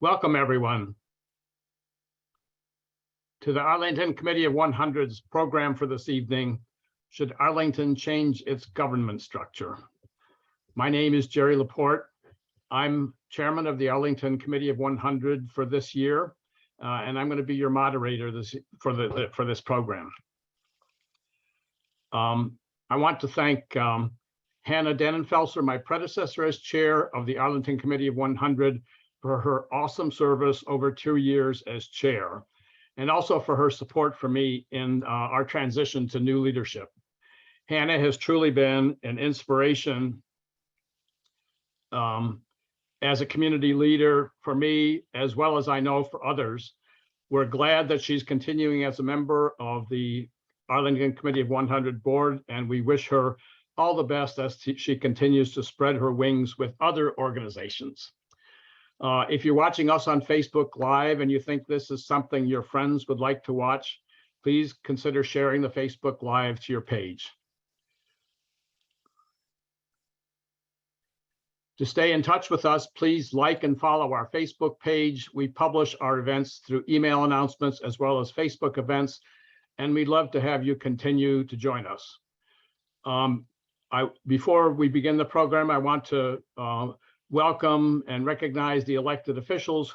Welcome, everyone, to the Arlington Committee of 100's program for this evening, Should Arlington Change Its Government Structure? My name is Jerry Laporte. I'm chairman of the Arlington Committee of 100 for this year, and I'm going to be your moderator for this program. I want to thank Hannah Dannenfelser, my predecessor as chair of the Arlington Committee of 100, for her awesome service over 2 years as chair, and also for her support for me in our transition to new leadership. Hannah has truly been an inspiration as a community leader for me, as well as I know for others. We're glad that she's continuing as a member of the Arlington Committee of 100 board, and we wish her all the best as she continues to spread her wings with other organizations. If you're watching us on Facebook Live and you think this is something your friends would like to watch, please consider sharing the Facebook Live to your page. To stay in touch with us, please like and follow our Facebook page. We publish our events through email announcements as well as Facebook events, and we'd love to have you continue to join us. Before we begin the program, I want to welcome and recognize the elected officials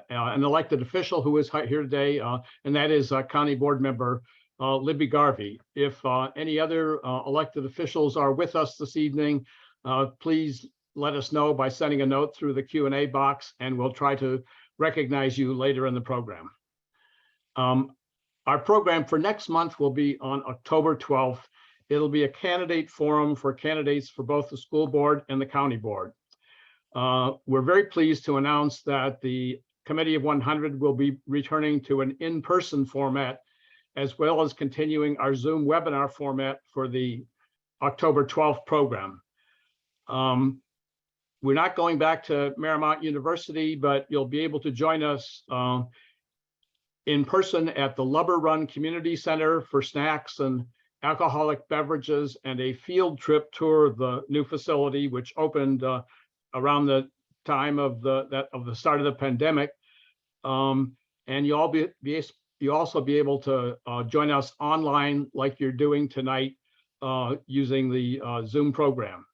an elected official who is here today, and that is County Board Member Libby Garvey. If any other elected officials are with us this evening, please let us know by sending a note through the Q&A box, and we'll try to recognize you later in the program. Our program for next month will be on October 12th. It'll be a candidate forum for candidates for both the school board and the county board. We're very pleased to announce that the Committee of 100 will be returning to an in-person format, as well as continuing our Zoom webinar format for the October 12th program. We're not going back to Marymount University, but you'll be able to join us in person at the Lubber Run Community Center for snacks and alcoholic beverages and a field trip tour of the new facility, which opened around the time of the start of the pandemic. And you'll also be able to join us online like you're doing tonight using the Zoom program.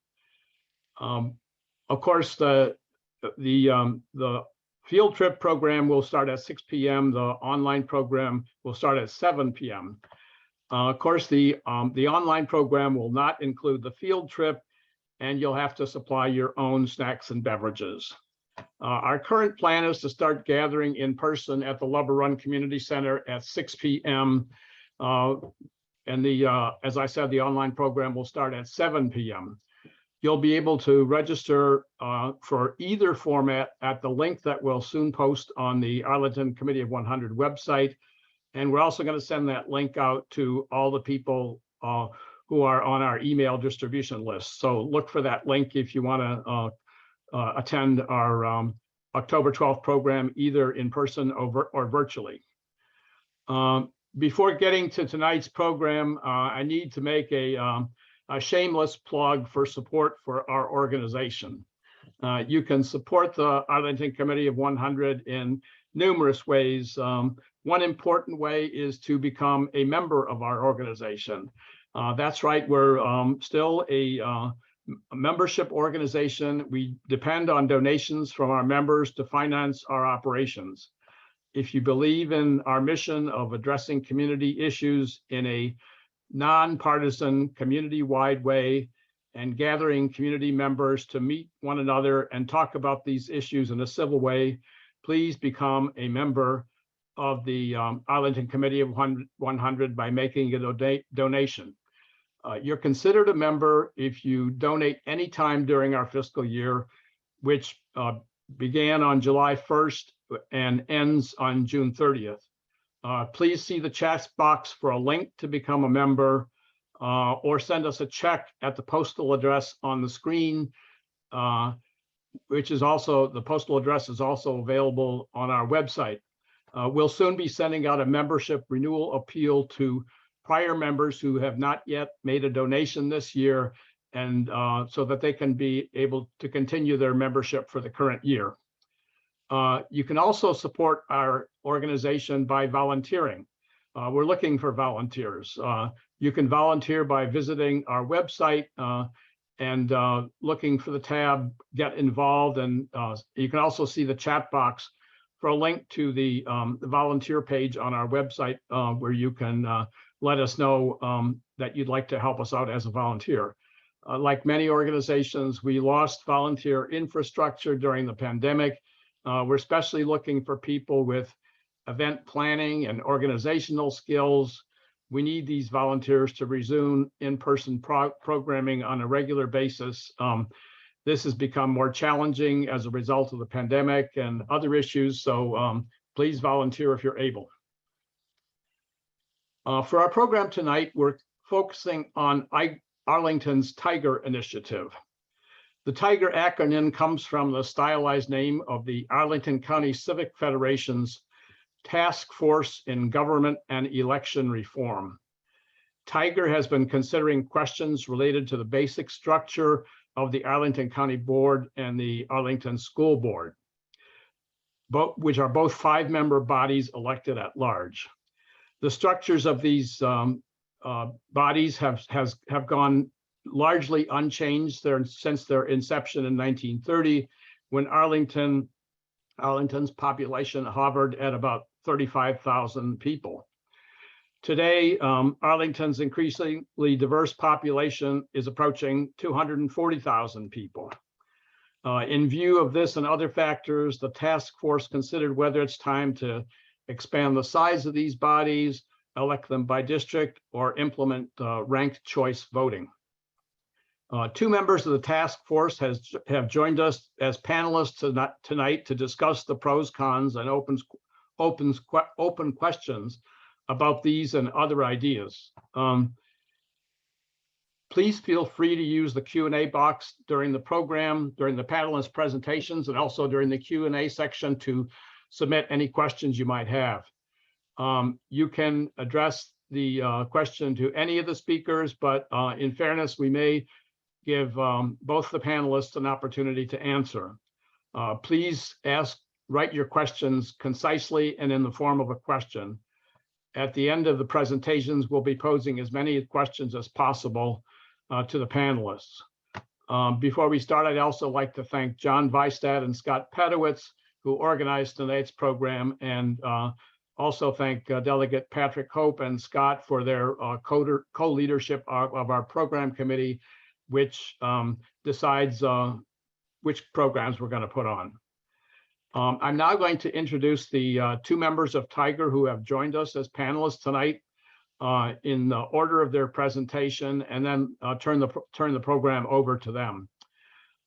Of course, the field trip program will start at 6 p.m. The online program will start at 7 p.m. Of course, the online program will not include the field trip, and you'll have to supply your own snacks and beverages. Our current plan is to start gathering in person at the Lubber Run Community Center at 6 p.m. And as I said, the online program will start at 7 p.m. You'll be able to register for either format at the link that we'll soon post on the Arlington Committee of 100 website. And we're also going to send that link out to all the people who are on our email distribution list. So look for that link if you want to attend our October 12th program, either in person or virtually. Before getting to tonight's program, I need to make a shameless plug for support for our organization. You can support the Arlington Committee of 100 in numerous ways. One important way is to become a member of our organization. That's right, we're still a membership organization. We depend on donations from our members to finance our operations. If you believe in our mission of addressing community issues in a nonpartisan, community-wide way and gathering community members to meet one another and talk about these issues in a civil way, please become a member of the Arlington Committee of 100 by making a donation. You're considered a member if you donate anytime during our fiscal year, which began on July 1st and ends on June 30th. Please see the chat box for a link to become a member, or send us a check at the postal address on the screen, which is also, the postal address is also available on our website. We'll soon be sending out a membership renewal appeal to prior members who have not yet made a donation this year, and so that they can be able to continue their membership for the current year. You can also support our organization by volunteering. We're looking for volunteers. You can volunteer by visiting our website and looking for the tab Get Involved. And you can also see the chat box for a link to the volunteer page on our website where you can let us know that you'd like to help us out as a volunteer. Like many organizations, we lost volunteer infrastructure during the pandemic. We're especially looking for people with event planning and organizational skills. We need these volunteers to resume in-person programming on a regular basis. This has become more challenging as a result of the pandemic and other issues, so please volunteer if you're able. For our program tonight, we're focusing on Arlington's Tiger Initiative. The Tiger acronym comes from the stylized name of the Arlington County Civic Federation's Task Force in Government and Election Reform. Tiger has been considering questions related to the basic structure of the Arlington County Board and the Arlington School Board, which are both 5-member bodies elected at large. The structures of these bodies have gone largely unchanged since their inception in 1930, when Arlington's population hovered at about 35,000 people. Today, Arlington's increasingly diverse population is approaching 240,000 people. In view of this and other factors, the task force considered whether it's time to expand the size of these bodies, elect them by district, or implement ranked choice voting. 2 members of the task force have joined us as panelists tonight to discuss the pros, cons, and open questions about these and other ideas. Please feel free to use the Q&A box during the program, during the panelists' presentations, and also during the Q&A section to submit any questions you might have. You can address the question to any of the speakers, but in fairness, we may give both the panelists an opportunity to answer. Please write your questions concisely and in the form of a question. At the end of the presentations, we'll be posing as many questions as possible to the panelists. Before we start, I'd also like to thank John Weistad and Scott Pedowitz, who organized tonight's program, and also thank Delegate Patrick Hope and Scott for their co-leadership of our program committee, which decides which programs we're going to put on. I'm now going to introduce the 2 members of Tiger who have joined us as panelists tonight in the order of their presentation, and then turn the program over to them.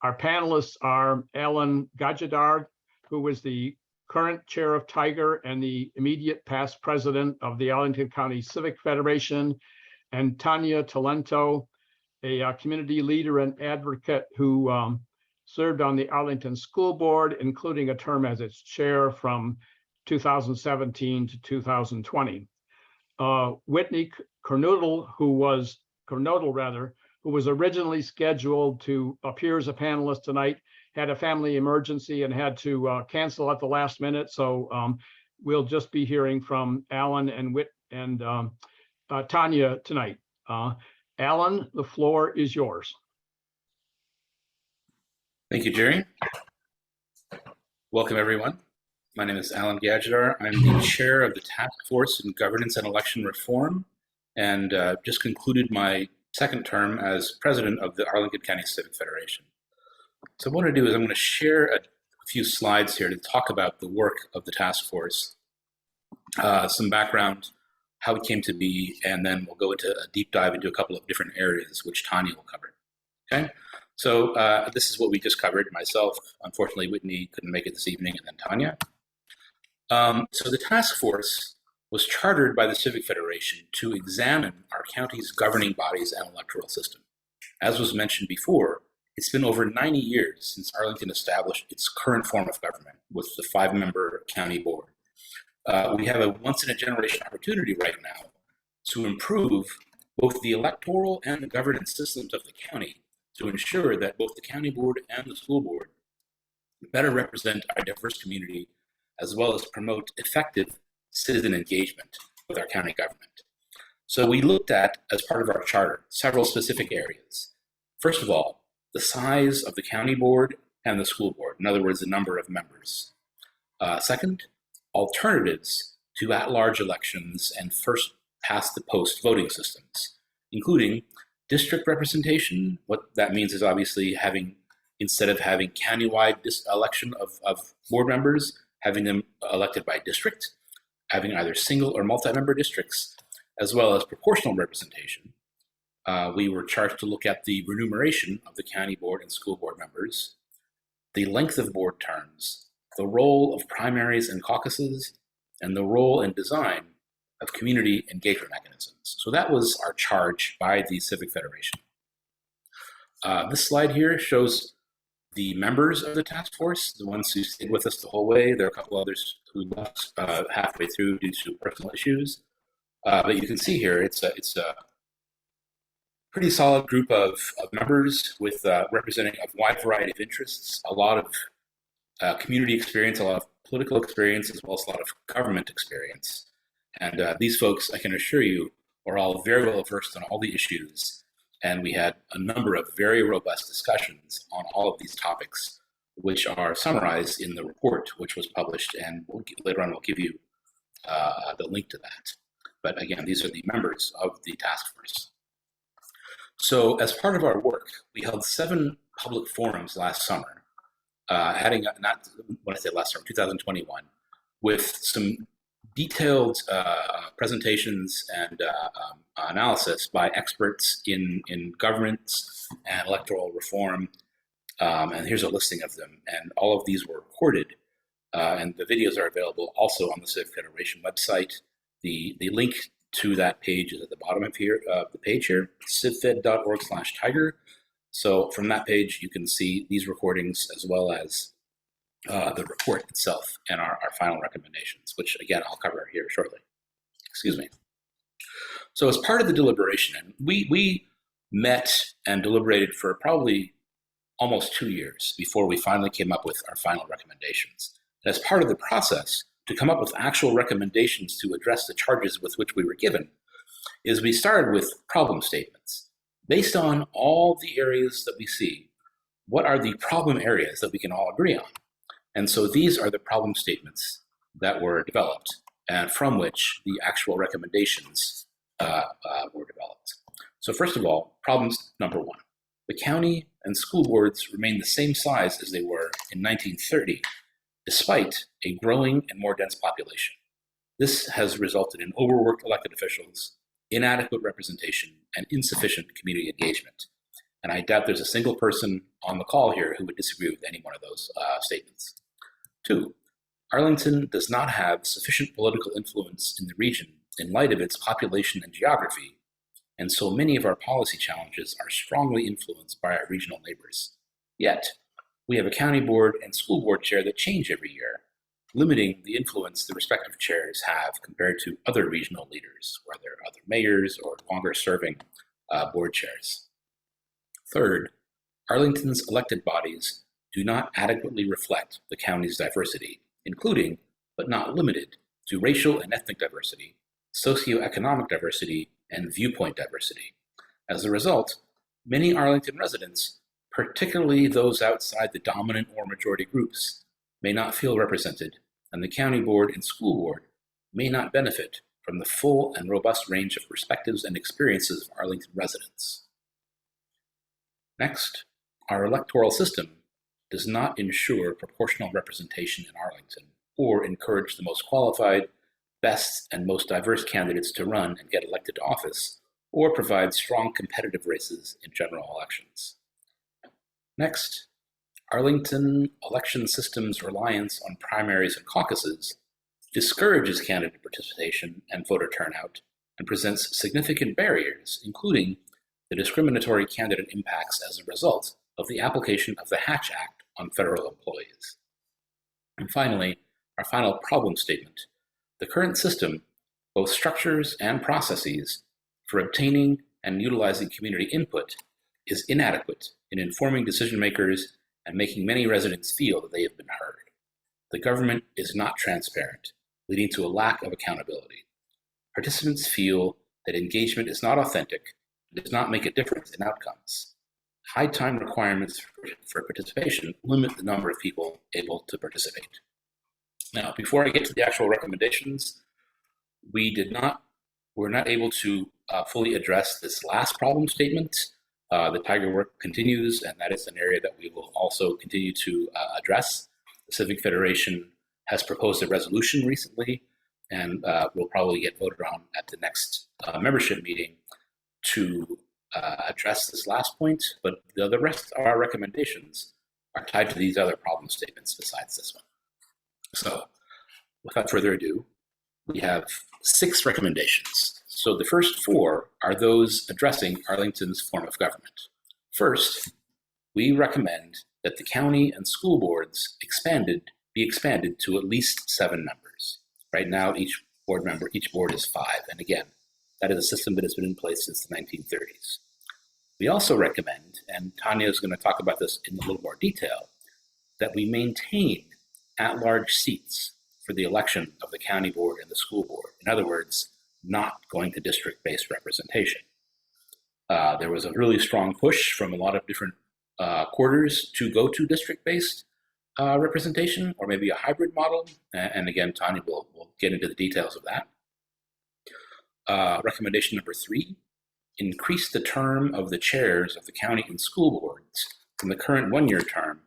Our panelists are Alan Gajadar, who was the current chair of Tiger and the immediate past president of the Arlington County Civic Federation, and Tanya Talento, a community leader and advocate who served on the Arlington School Board, including a term as its chair from 2017 to 2020. Whitney Kernodle, who was originally scheduled to appear as a panelist tonight, had a family emergency and had to cancel at the last minute. So we'll just be hearing from Alan and Tanya tonight. Alan, the floor is yours. Thank you, Jerry. Welcome, everyone. My name is Alan Gajadar. I'm the chair of the Task Force in Governance and Election Reform, and just concluded my 2nd term as president of the Arlington County Civic Federation. So what I'm going to do is I'm going to share a few slides here to talk about the work of the task force, some background, how it came to be, and then we'll go into a deep dive into a couple of different areas, which Tanya will cover. Okay, so this is what we just covered, myself. Unfortunately, Whitney couldn't make it this evening, and then Tanya. So the task force was chartered by the Civic Federation to examine our county's governing bodies and electoral system. As was mentioned before, it's been over 90 years since Arlington established its current form of government with the 5-member county board. We have a once-in-a-generation opportunity right now to improve both the electoral and the governance systems of the county to ensure that both the county board and the school board better represent our diverse community, as well as promote effective citizen engagement with our county government. So we looked at, as part of our charter, several specific areas. First of all, the size of the county board and the school board, in other words, the number of members. Second, alternatives to at-large elections and first past the post voting systems, including district representation. What that means is obviously having, instead of having countywide election of board members, having them elected by district, having either single or multi-member districts, as well as proportional representation. We were charged to look at the remuneration of the county board and school board members, the length of board terms, the role of primaries and caucuses, and the role and design of community engagement mechanisms. So that was our charge by the Civic Federation. This slide here shows the members of the task force, the ones who stayed with us the whole way. There are a couple others who left halfway through due to personal issues. But you can see here, it's a pretty solid group of members with representing a wide variety of interests, a lot of community experience, a lot of political experience, as well as a lot of government experience. And these folks, I can assure you, are all very well versed on all the issues. And we had a number of very robust discussions on all of these topics, which are summarized in the report, which was published. And later on, we'll give you the link to that. But again, these are the members of the task force. So as part of our work, we held 7 public forums last summer, not when I say last summer, 2021, with some detailed presentations and analysis by experts in governance and electoral reform. And here's a listing of them. And all of these were recorded. And the videos are available also on the Civic Federation website. The link to that page is at the bottom of the page here, civfed.org/tiger. So from that page, you can see these recordings as well as the report itself and our final recommendations, which again, I'll cover here shortly. Excuse me. So as part of the deliberation, we met and deliberated for probably almost 2 years before we finally came up with our final recommendations. As part of the process, to come up with actual recommendations to address the charges with which we were given, is we started with problem statements. Based on all the areas that we see, what are the problem areas that we can all agree on? And so these are the problem statements that were developed and from which the actual recommendations were developed. So first of all, problems number 1. The county and school boards remain the same size as they were in 1930, despite a growing and more dense population. This has resulted in overworked elected officials, inadequate representation, and insufficient community engagement. And I doubt there's a single person on the call here who would disagree with any one of those statements. 2, Arlington does not have sufficient political influence in the region in light of its population and geography, and so many of our policy challenges are strongly influenced by our regional neighbors. Yet, we have a county board and school board chair that change every year, limiting the influence the respective chairs have compared to other regional leaders, whether other mayors or longer-serving board chairs. 3rd, Arlington's elected bodies do not adequately reflect the county's diversity, including, but not limited to, racial and ethnic diversity, socioeconomic diversity, and viewpoint diversity. As a result, many Arlington residents, particularly those outside the dominant or majority groups, may not feel represented, and the county board and school board may not benefit from the full and robust range of perspectives and experiences of Arlington residents. Next, our electoral system does not ensure proportional representation in Arlington or encourage the most qualified, best, and most diverse candidates to run and get elected to office, or provide strong competitive races in general elections. Next, Arlington election system's reliance on primaries and caucuses discourages candidate participation and voter turnout and presents significant barriers, including the discriminatory candidate impacts as a result of the application of the Hatch Act on federal employees. And finally, our final problem statement. The current system, both structures and processes for obtaining and utilizing community input, is inadequate in informing decision makers and making many residents feel that they have been heard. The government is not transparent, leading to a lack of accountability. Participants feel that engagement is not authentic and does not make a difference in outcomes. High time requirements for participation limit the number of people able to participate. Now, before I get to the actual recommendations, we're not able to fully address this last problem statement. The Tiger work continues, and that is an area that we will also continue to address. The Civic Federation has proposed a resolution recently, and will probably get voted on at the next membership meeting to address this last point, but the rest of our recommendations are tied to these other problem statements besides this one. So without further ado, we have 6 recommendations. So the first 4 are those addressing Arlington's form of government. First, we recommend that the county and school boards be expanded to at least 7 members. Right now, each board is 5. And again, that is a system that has been in place since the 1930s. We also recommend, and Tanya is going to talk about this in a little more detail, that we maintain at-large seats for the election of the county board and the school board. In other words, not going to district-based representation. There was a really strong push from a lot of different quarters to go to district-based representation, or maybe a hybrid model. And again, Tanya will get into the details of that. Recommendation number 3, increase the term of the chairs of the county and school boards from the current 1-year term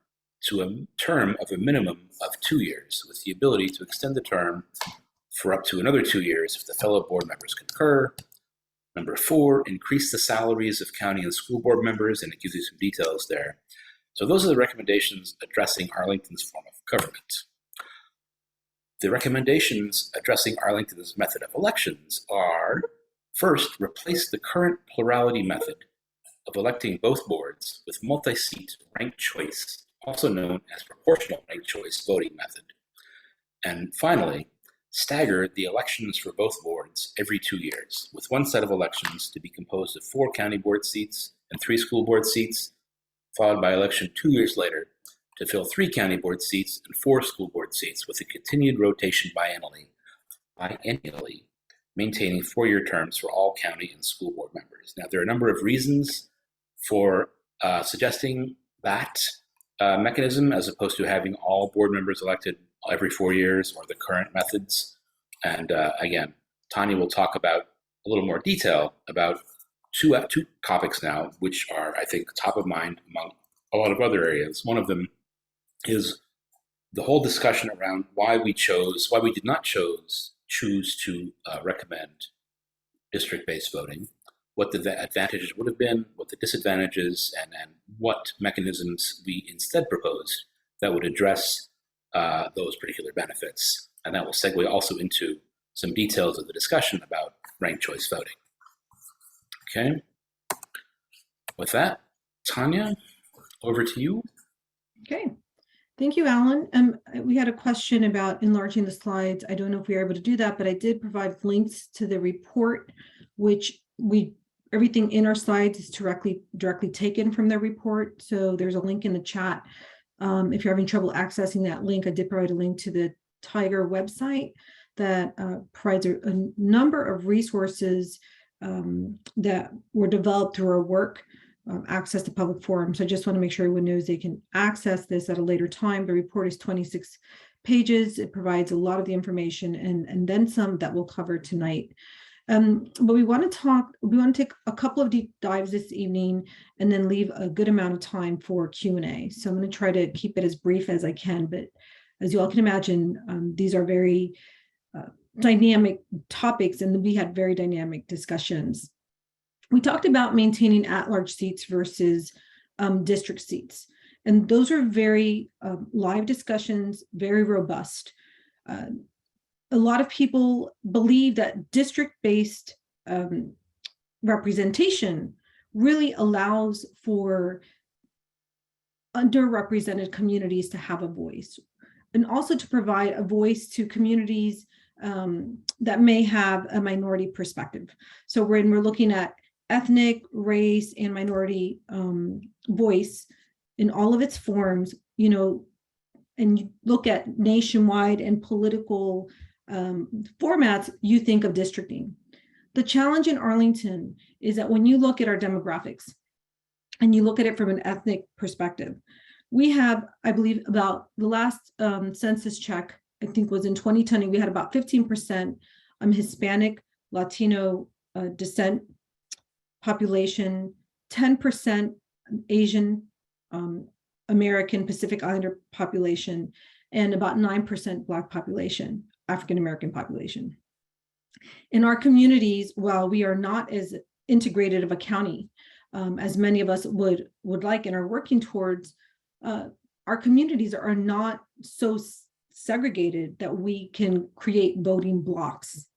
to a term of a minimum of 2 years, with the ability to extend the term for up to another 2 years if the fellow board members concur. Number 4, increase the salaries of county and school board members, and it gives you some details there. So those are the recommendations addressing Arlington's form of government. The recommendations addressing Arlington's method of elections are, first, replace the current plurality method of electing both boards with multi-seat ranked choice, also known as proportional ranked choice voting method. And finally, stagger the elections for both boards every 2 years, with one set of elections to be composed of 4 county board seats and 3 school board seats, followed by election 2 years later to fill 3 county board seats and 4 school board seats, with a continued rotation biennially, maintaining 4-year terms for all county and school board members. Now, there are a number of reasons for suggesting that mechanism as opposed to having all board members elected every 4 years or the current methods. And again, Tanya will talk about a little more detail about two topics now, which are, I think, top of mind among a lot of other areas. One of them is the whole discussion around why we did not choose to recommend district-based voting, what the advantages would have been, what the disadvantages, and what mechanisms we instead proposed that would address those particular benefits. And that will segue also into some details of the discussion about ranked choice voting. Okay. With that, Tanya, over to you. Okay. Thank you, Alan. We had a question about enlarging the slides. I don't know if we were able to do that, but I did provide links to the report, which everything in our slides is directly taken from the report. So there's a link in the chat. If you're having trouble accessing that link, I did provide a link to the Tiger website that provides a number of resources that were developed through our work, access to public forums. So I just want to make sure everyone knows they can access this at a later time. The report is 26 pages. It provides a lot of the information and then some that we'll cover tonight. But we want to take a couple of deep dives this evening and then leave a good amount of time for Q&A. So I'm going to try to keep it as brief as I can, but as you all can imagine, these are very dynamic topics, and we had very dynamic discussions. We talked about maintaining at-large seats versus district seats, and those are very live discussions, very robust. A lot of people believe that district-based representation really allows for underrepresented communities to have a voice, and also to provide a voice to communities that may have a minority perspective. So when we're looking at ethnic, race, and minority voice, in all of its forms, you know, and you look at nationwide and political formats, you think of districting. The challenge in Arlington is that when you look at our demographics and you look at it from an ethnic perspective, we have, I believe, about the last census check, I think was in 2020, we had about 15% Hispanic, Latino descent population, 10% Asian American Pacific Islander population, and about 9% Black population, African American population. In our communities, while we are not as integrated of a county as many of us would like and are working towards, our communities are not so segregated that we can create voting blocks.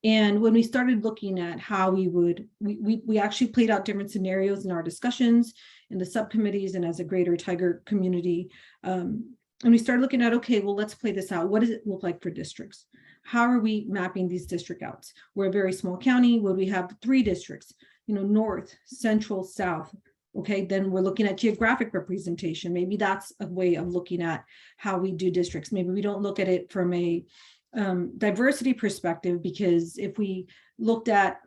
And when we started looking at how we actually played out different scenarios in our discussions in the subcommittees and as a greater Tiger community. And we started looking at, okay, well, let's play this out. What does it look like for districts? How are we mapping these district outs? We're a very small county. Would we have 3 districts, you know, north, central, south? Okay, then we're looking at geographic representation. Maybe that's a way of looking at how we do districts. Maybe we don't look at it from a diversity perspective, because if we looked at,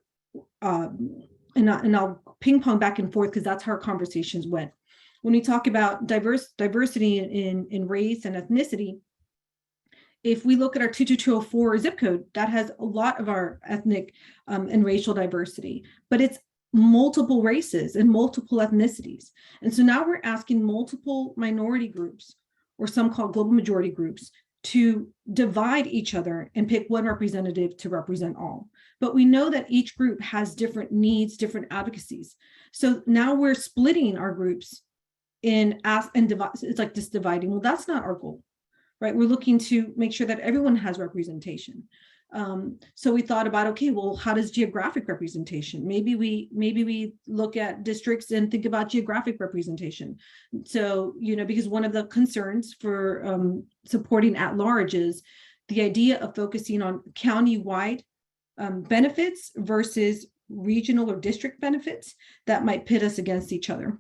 and I'll ping pong back and forth because that's how our conversations went. When we talk about diversity in race and ethnicity, if we look at our 22204 zip code, that has a lot of our ethnic and racial diversity, but it's multiple races and multiple ethnicities. And so now we're asking multiple minority groups, or some called global majority groups, to divide each other and pick one representative to represent all. But we know that each group has different needs, different advocacies. So now we're splitting our groups in it's like just dividing. Well, that's not our goal, right? We're looking to make sure that everyone has representation. So we thought about, okay, well, how does geographic representation? Maybe we look at districts and think about geographic representation. So, you know, because one of the concerns for supporting at large is the idea of focusing on county-wide benefits versus regional or district benefits that might pit us against each other.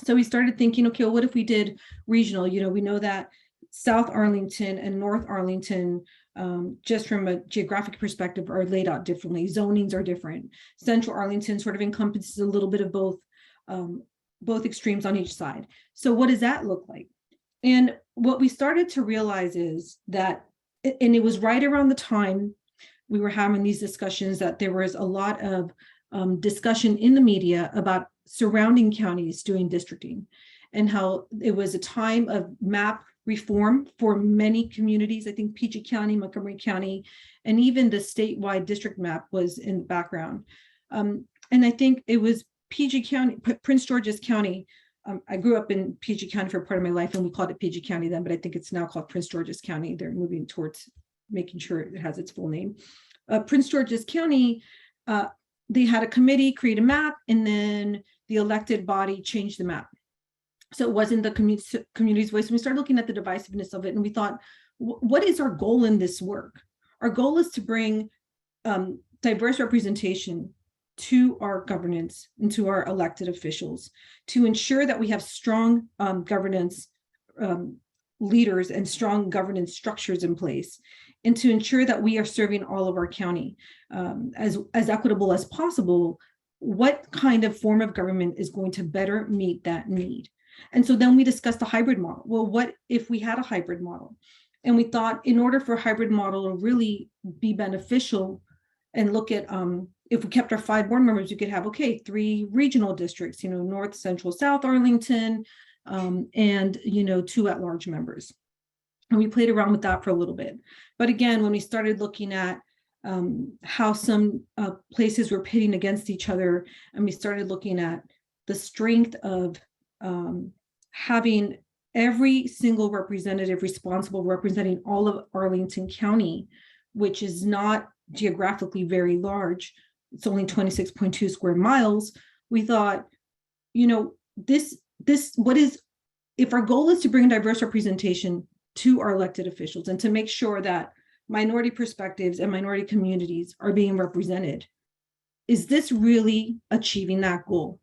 So we started thinking, okay, well, what if we did regional? You know, we know that South Arlington and North Arlington, just from a geographic perspective, are laid out differently. Zonings are different. Central Arlington sort of encompasses a little bit of both extremes on each side. So what does that look like? And what we started to realize is that, and it was right around the time we were having these discussions, that there was a lot of discussion in the media about surrounding counties doing districting, and how it was a time of map reform for many communities. I think PG County, Montgomery County, and even the statewide district map was in the background. And I think it was PG County, Prince George's County. I grew up in PG County for part of my life, and we called it PG County then, but I think it's now called Prince George's County. They're moving towards making sure it has its full name. Prince George's County, they had a committee create a map, and then the elected body changed the map. So it wasn't the community's voice. And we started looking at the divisiveness of it, and we thought, what is our goal in this work? Our goal is to bring diverse representation to our governance and to our elected officials, to ensure that we have strong governance leaders and strong governance structures in place, and to ensure that we are serving all of our county as equitable as possible. What kind of form of government is going to better meet that need? And so then we discussed a hybrid model. Well, what if we had a hybrid model? And we thought, in order for a hybrid model to really be beneficial, and look at, if we kept our 5 board members, you could have, okay, 3 regional districts, you know, North, Central, South Arlington, and, you know, 2 at-large members. And we played around with that for a little bit. But again, when we started looking at how some places were pitting against each other, and we started looking at the strength of having every single representative responsible representing all of Arlington County, which is not geographically very large. It's only 26.2 square miles. We thought, you know, if our goal is to bring diverse representation to our elected officials and to make sure that minority perspectives and minority communities are being represented, is this really achieving that goal?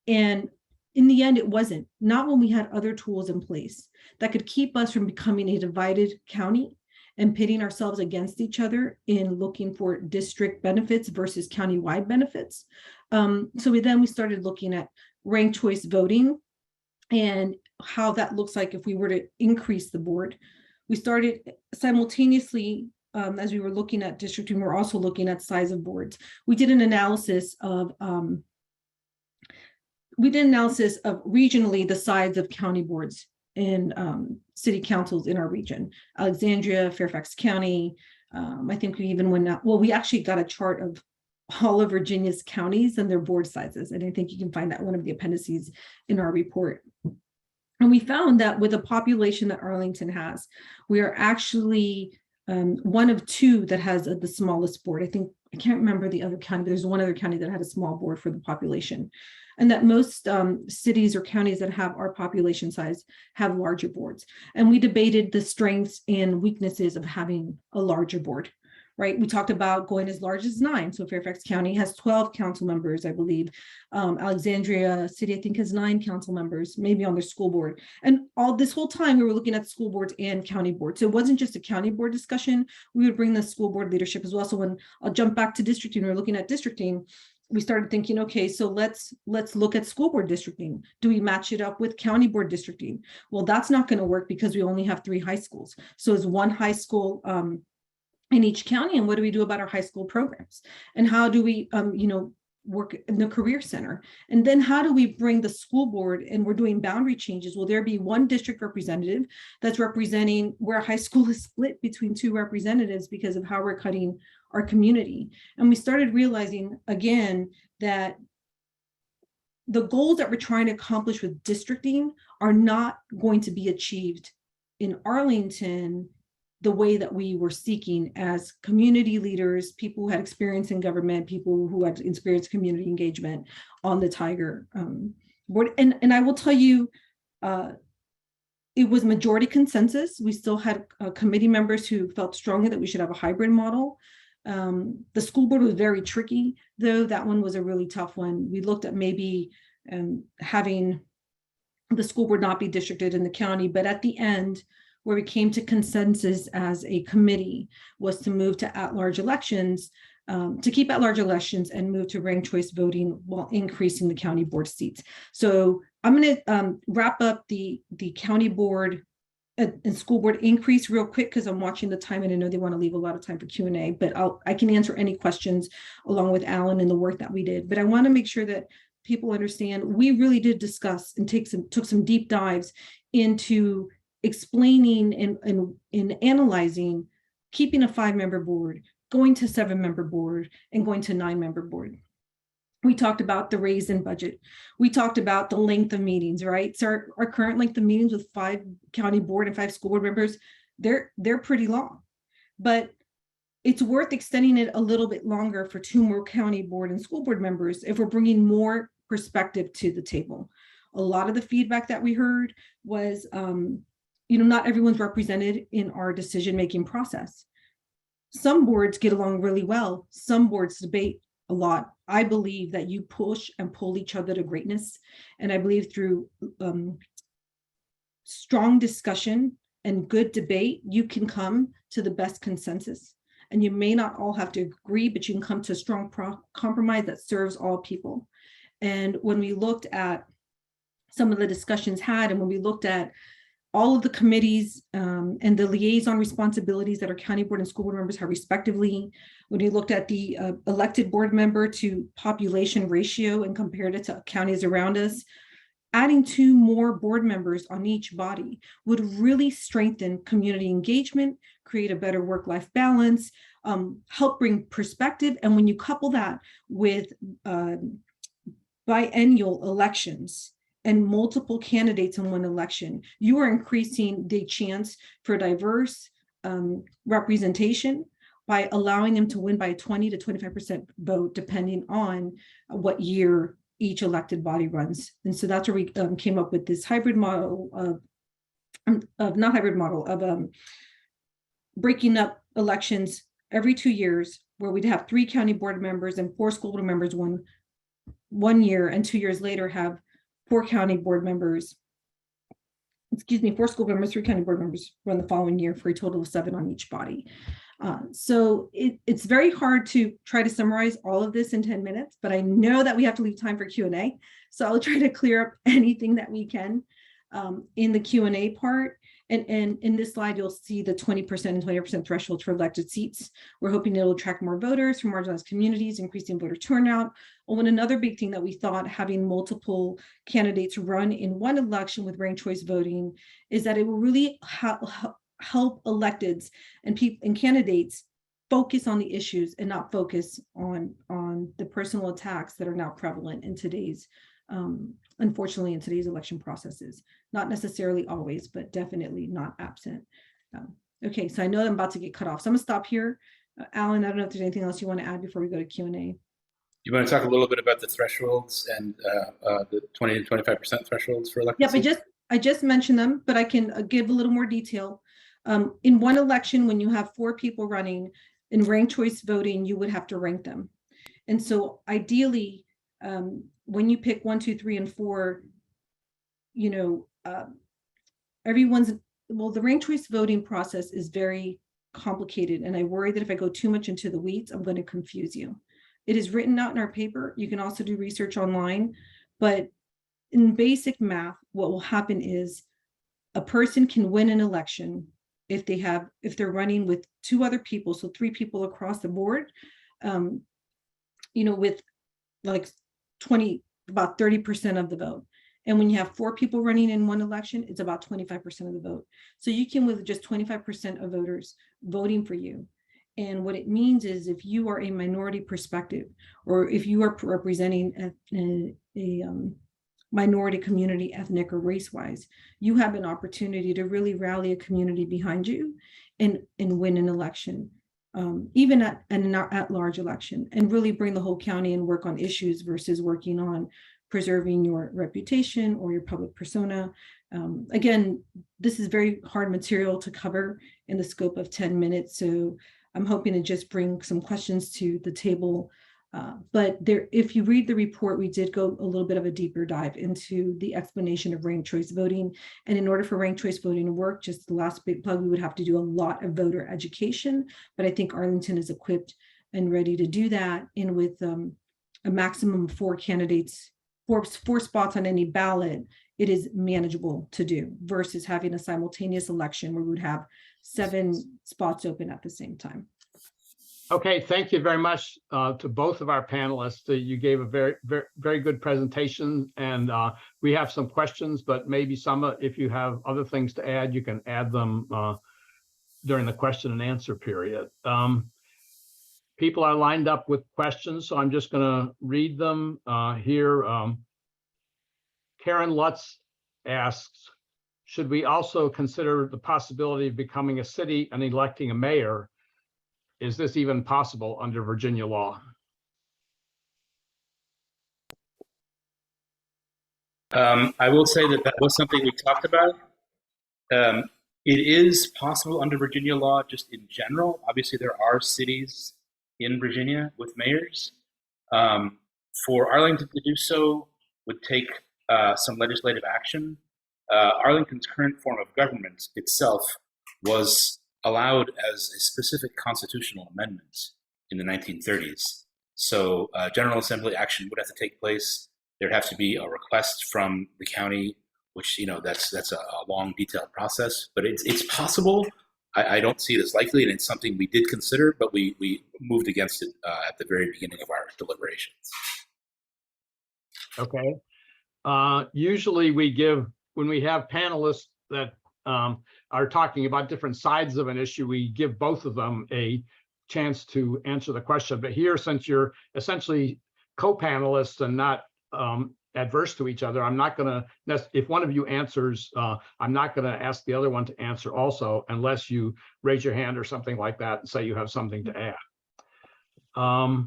And In the end, it wasn't, not when we had other tools in place that could keep us from becoming a divided county and pitting ourselves against each other in looking for district benefits versus countywide benefits. So we started looking at ranked choice voting and how that looks like if we were to increase the board. We started simultaneously, as we were looking at districting, we were also looking at size of boards. We did an analysis of regionally the size of county boards and city councils in our region. Alexandria, Fairfax County. I think we even went out, well, we actually got a chart of all of Virginia's counties and their board sizes. And I think you can find that one of the appendices in our report. And we found that with the population that Arlington has, we are actually one of two that has the smallest board. I can't remember the other county, but there's one other county that had a small board for the population. And that most cities or counties that have our population size have larger boards. And we debated the strengths and weaknesses of having a larger board, right? We talked about going as large as 9. So Fairfax County has 12 council members, I believe. Alexandria City, I think, has 9 council members, maybe on their school board. And all this whole time, we were looking at school boards and county boards. So it wasn't just a county board discussion. We would bring the school board leadership as well. So when I'll jump back to districting, we're looking at districting. We started thinking, okay, so let's look at school board districting. Do we match it up with county board districting? Well, that's not going to work because we only have 3 high schools. So is one high school in each county, and what do we do about our high school programs? And how do we, work in the career center? And then how do we bring the school board, and we're doing boundary changes? Will there be one district representative that's representing where high school is split between 2 representatives because of how we're cutting our community? And we started realizing again that the goals that we're trying to accomplish with districting are not going to be achieved in Arlington the way that we were seeking as community leaders, people who had experience in government, people who had experienced community engagement on the Tiger board. And I will tell you, it was majority consensus. We still had committee members who felt strongly that we should have a hybrid model. The school board was very tricky, though. That one was a really tough one. We looked at maybe having the school board not be districted in the county, but at the end, where we came to consensus as a committee was to move to at-large elections, to keep at-large elections and move to ranked choice voting while increasing the county board seats. So I'm going to wrap up the county board and school board increase real quick because I'm watching the time and I know they want to leave a lot of time for Q&A, but I can answer any questions along with Alan and the work that we did. But I want to make sure that people understand we really did discuss and took some deep dives into explaining and analyzing keeping a 5-member board, going to 7-member board, and going to 9-member board. We talked about the raise in budget. We talked about the length of meetings, right? So our current length of meetings with 5 county board and 5 school board members, they're pretty long, but it's worth extending it a little bit longer for 2 more county board and school board members if we're bringing more perspective to the table. A lot of the feedback that we heard was, not everyone's represented in our decision-making process. Some boards get along really well. Some boards debate a lot. I believe that you push and pull each other to greatness. And I believe through strong discussion and good debate, you can come to the best consensus. And you may not all have to agree, but you can come to a strong compromise that serves all people. And when we looked at some of the discussions had, and when we looked at all of the committees and the liaison responsibilities that our county board and school board members have respectively, when we looked at the elected board member to population ratio and compared it to counties around us, adding 2 more board members on each body would really strengthen community engagement, create a better work-life balance, help bring perspective. And when you couple that with biennial elections and multiple candidates in one election, you are increasing the chance for diverse representation by allowing them to win by a 20 to 25% vote, depending on what year each elected body runs. And so that's where we came up with this hybrid model of breaking up elections every 2 years, where we'd have 3 county board members and 4 school board members one year, and 2 years later have 4 county board members, excuse me, 4 school board members, 3 county board members run the following year for a total of 7 on each body. So it's very hard to try to summarize all of this in 10 minutes, but I know that we have to leave time for Q&A. So I'll try to clear up anything that we can in the Q&A part. And in this slide, you'll see the 20% and 20% thresholds for elected seats. We're hoping it'll attract more voters from marginalized communities, increasing voter turnout. And another big thing that we thought, having multiple candidates run in one election with ranked choice voting, is that it will really help electeds and candidates focus on the issues and not focus on the personal attacks that are now prevalent in today's unfortunately in today's election processes. Not necessarily always, but definitely not absent. Okay, so I know I'm about to get cut off, so I'm gonna stop here. Alan, I don't know if there's anything else you want to add before we go to Q&A. You want to talk a little bit about the thresholds and the 20 and 25% thresholds for elected Yep, seats? I just mentioned them, but I can give a little more detail. In one election, when you have 4 people running in ranked choice voting, you would have to rank them. And so ideally, when you pick 1, 2, 3, and 4, you know, the ranked choice voting process is very complicated. And I worry that if I go too much into the weeds, I'm going to confuse you. It is written out in our paper. You can also do research online, but in basic math, what will happen is a person can win an election if they're running with 2 other people, so 3 people across the board, you know, with like about 30% of the vote. And when you have 4 people running in one election, it's about 25% of the vote. So you can with just 25% of voters voting for you. And what it means is if you are a minority perspective, or if you are representing a minority community, ethnic or race-wise, you have an opportunity to really rally a community behind you and win an election, even at an at-large election, and really bring the whole county and work on issues versus working on preserving your reputation or your public persona. Again, this is very hard material to cover in the scope of 10 minutes. So I'm hoping to just bring some questions to the table. But if you read the report, we did go a little bit of a deeper dive into the explanation of ranked choice voting. And in order for ranked choice voting to work, just the last big plug, we would have to do a lot of voter education. But I think Arlington is equipped and ready to do that. And with a maximum of 4 candidates, 4 spots on any ballot, it is manageable to do versus having a simultaneous election where we would have 7 spots open at the same time. Okay, thank you very much to both of our panelists. You gave a very, very, very good presentation, and we have some questions, but maybe if you have other things to add, you can add them during the question and answer period. People are lined up with questions, so I'm just going to read them here. Karen Lutz asks, should we also consider the possibility of becoming a city and electing a mayor? Is this even possible under Virginia law? I will say that was something we talked about. It is possible under Virginia law, just in general. Obviously, there are cities in Virginia with mayors. For Arlington to do so would take some legislative action. Arlington's current form of government itself was allowed as a specific constitutional amendment in the 1930s. So General Assembly action would have to take place. There'd have to be a request from the county, which, you know, that's a long, detailed process. But it's possible. I don't see it as likely, and it's something we did consider, but we moved against it at the very beginning of our deliberations. Okay. Usually when we have panelists that are talking about different sides of an issue, we give both of them a chance to answer the question. But here, since you're essentially co-panelists and not adverse to each other, I'm not going to, if one of you answers, I'm not going to ask the other one to answer also, unless you raise your hand or something like that and say you have something to add.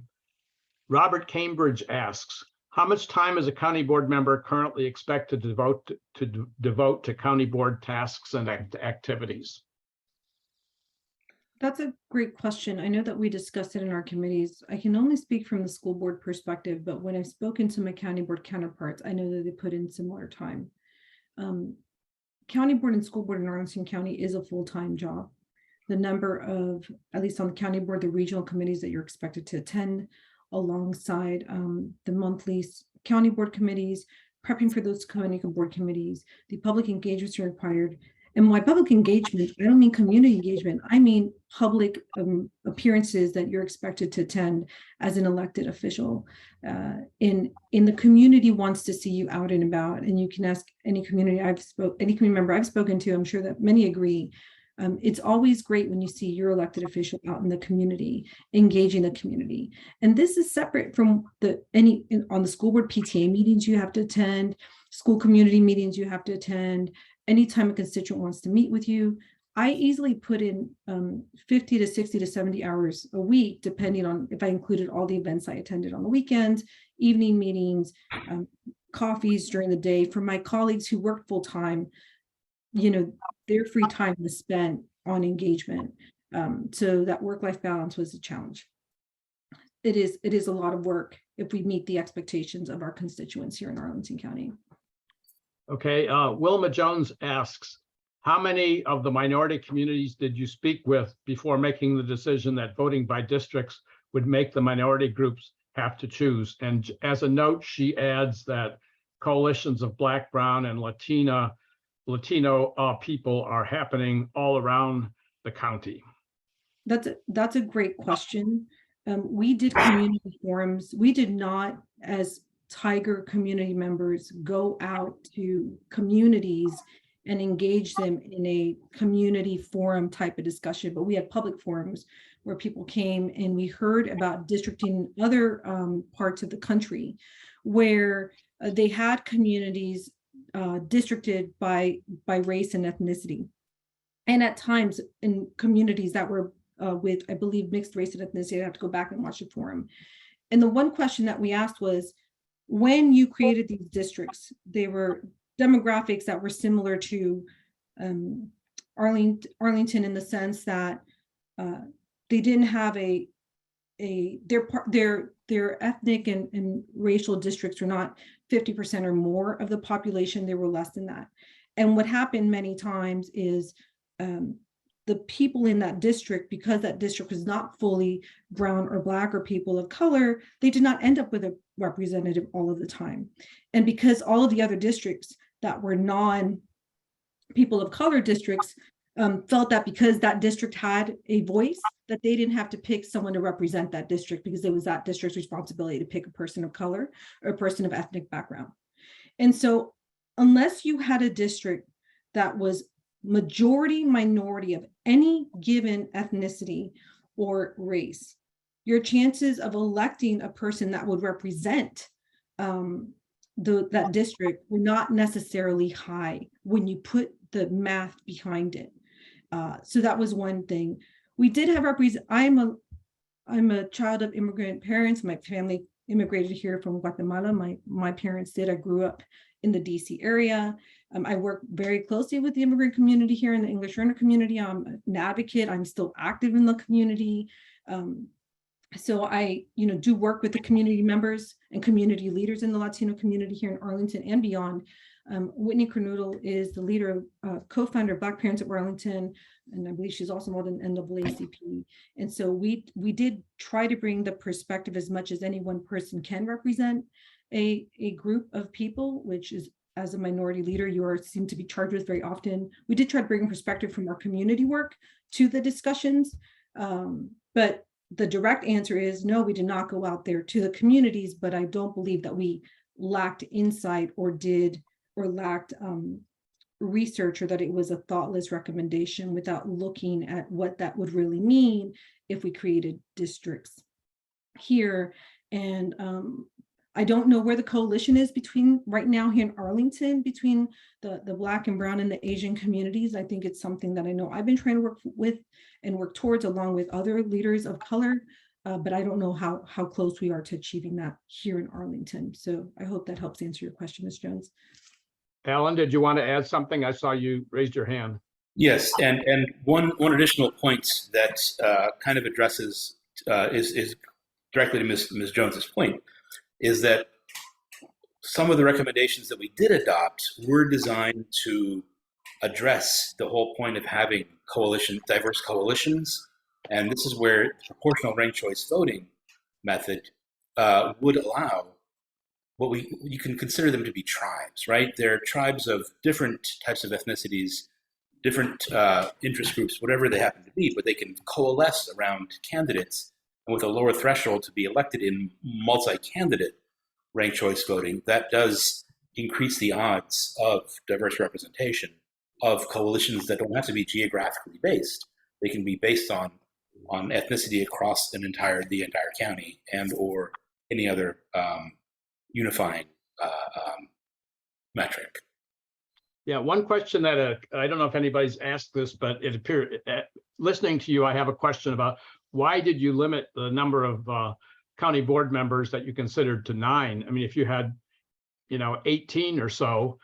Robert Cambridge asks, how much time is a county board member currently expected to devote to county board tasks and activities? That's a great question. I know that we discussed it in our committees. I can only speak from the school board perspective, but when I've spoken to my county board counterparts, I know that they put in similar time. County board and school board in Arlington County is a full-time job. The number of, at least on the county board, the regional committees that you're expected to attend alongside the monthly county board committees, prepping for those county board committees, the public engagements are required. And by public engagement, I don't mean community engagement. I mean public appearances that you're expected to attend as an elected official. In the community wants to see you out and about, and you can ask any community member I've spoken to. I'm sure that many agree. It's always great when you see your elected official out in the community, engaging the community. And this is separate from on the school board PTA meetings you have to attend, school community meetings you have to attend. Anytime a constituent wants to meet with you, I easily put in 50 to 60 to 70 hours a week, depending on if I included all the events I attended on the weekends, evening meetings, coffees during the day. For my colleagues who work full time, their free time was spent on engagement. So that work-life balance was a challenge. It is a lot of work if we meet the expectations of our constituents here in Arlington County. Okay, Wilma Jones asks, how many of the minority communities did you speak with before making the decision that voting by districts would make the minority groups have to choose? And as a note, she adds that coalitions of Black, Brown, and Latino people are happening all around the county. That's a great question. We did community forums. We did not, as Tiger community members, go out to communities and engage them in a community forum type of discussion, but we had public forums where people came and we heard about districting in other parts of the country where they had communities districted by race and ethnicity. And at times in communities that were with, I believe, mixed race and ethnicity, I have to go back and watch the forum. And the one question that we asked was, when you created these districts, they were demographics that were similar to Arlington in the sense that they didn't have their ethnic and racial districts were not 50% or more of the population. They were less than that. And what happened many times is the people in that district, because that district was not fully brown or Black or people of color, they did not end up with a representative all of the time. And because all of the other districts that were non-people of color districts felt that because that district had a voice, that they didn't have to pick someone to represent that district because it was that district's responsibility to pick a person of color or a person of ethnic background. And so unless you had a district that was majority minority of any given ethnicity or race, your chances of electing a person that would represent that district were not necessarily high when you put the math behind it. So that was one thing. We did have I'm a child of immigrant parents. My family immigrated here from Guatemala. My parents did. I grew up in the DC area. I work very closely with the immigrant community here in the English learner community. I'm an advocate. I'm still active in the community. So I, do work with the community members and community leaders in the Latino community here in Arlington and beyond. Whitney Kernoodle is the leader, co-founder of Black Parents at Arlington, and I believe she's also involved in NAACP. And so we did try to bring the perspective as much as any one person can represent a group of people, which is, as a minority leader, you seem to be charged with very often. We did try to bring perspective from our community work to the discussions, but the direct answer is no, we did not go out there to the communities, but I don't believe that we lacked insight or lacked research, or that it was a thoughtless recommendation without looking at what that would really mean if we created districts here. And I don't know where the coalition is between right now here in Arlington, between the Black and Brown and the Asian communities. I think it's something that I know I've been trying to work with and work towards along with other leaders of color, but I don't know how close we are to achieving that here in Arlington. So I hope that helps answer your question, Ms. Jones. Alan, did you want to add something? I saw you raised your hand. Yes, and one additional point that kind of addresses is directly to Ms. Jones's point, is that some of the recommendations that we did adopt were designed to address the whole point of having diverse coalitions, and this is where proportional ranked choice voting method would allow you can consider them to be tribes, right? They're tribes of different types of ethnicities, different interest groups, whatever they happen to be, but they can coalesce around candidates, and with a lower threshold to be elected in multi-candidate ranked choice voting, that does increase the odds of diverse representation of coalitions that don't have to be geographically based. They can be based on ethnicity across the entire county and or any other unifying metric. Yeah, one question that I don't know if anybody's asked this, but it appeared listening to you, I have a question about why did you limit the number of county board members that you considered to 9? I mean, if you had, 18 or so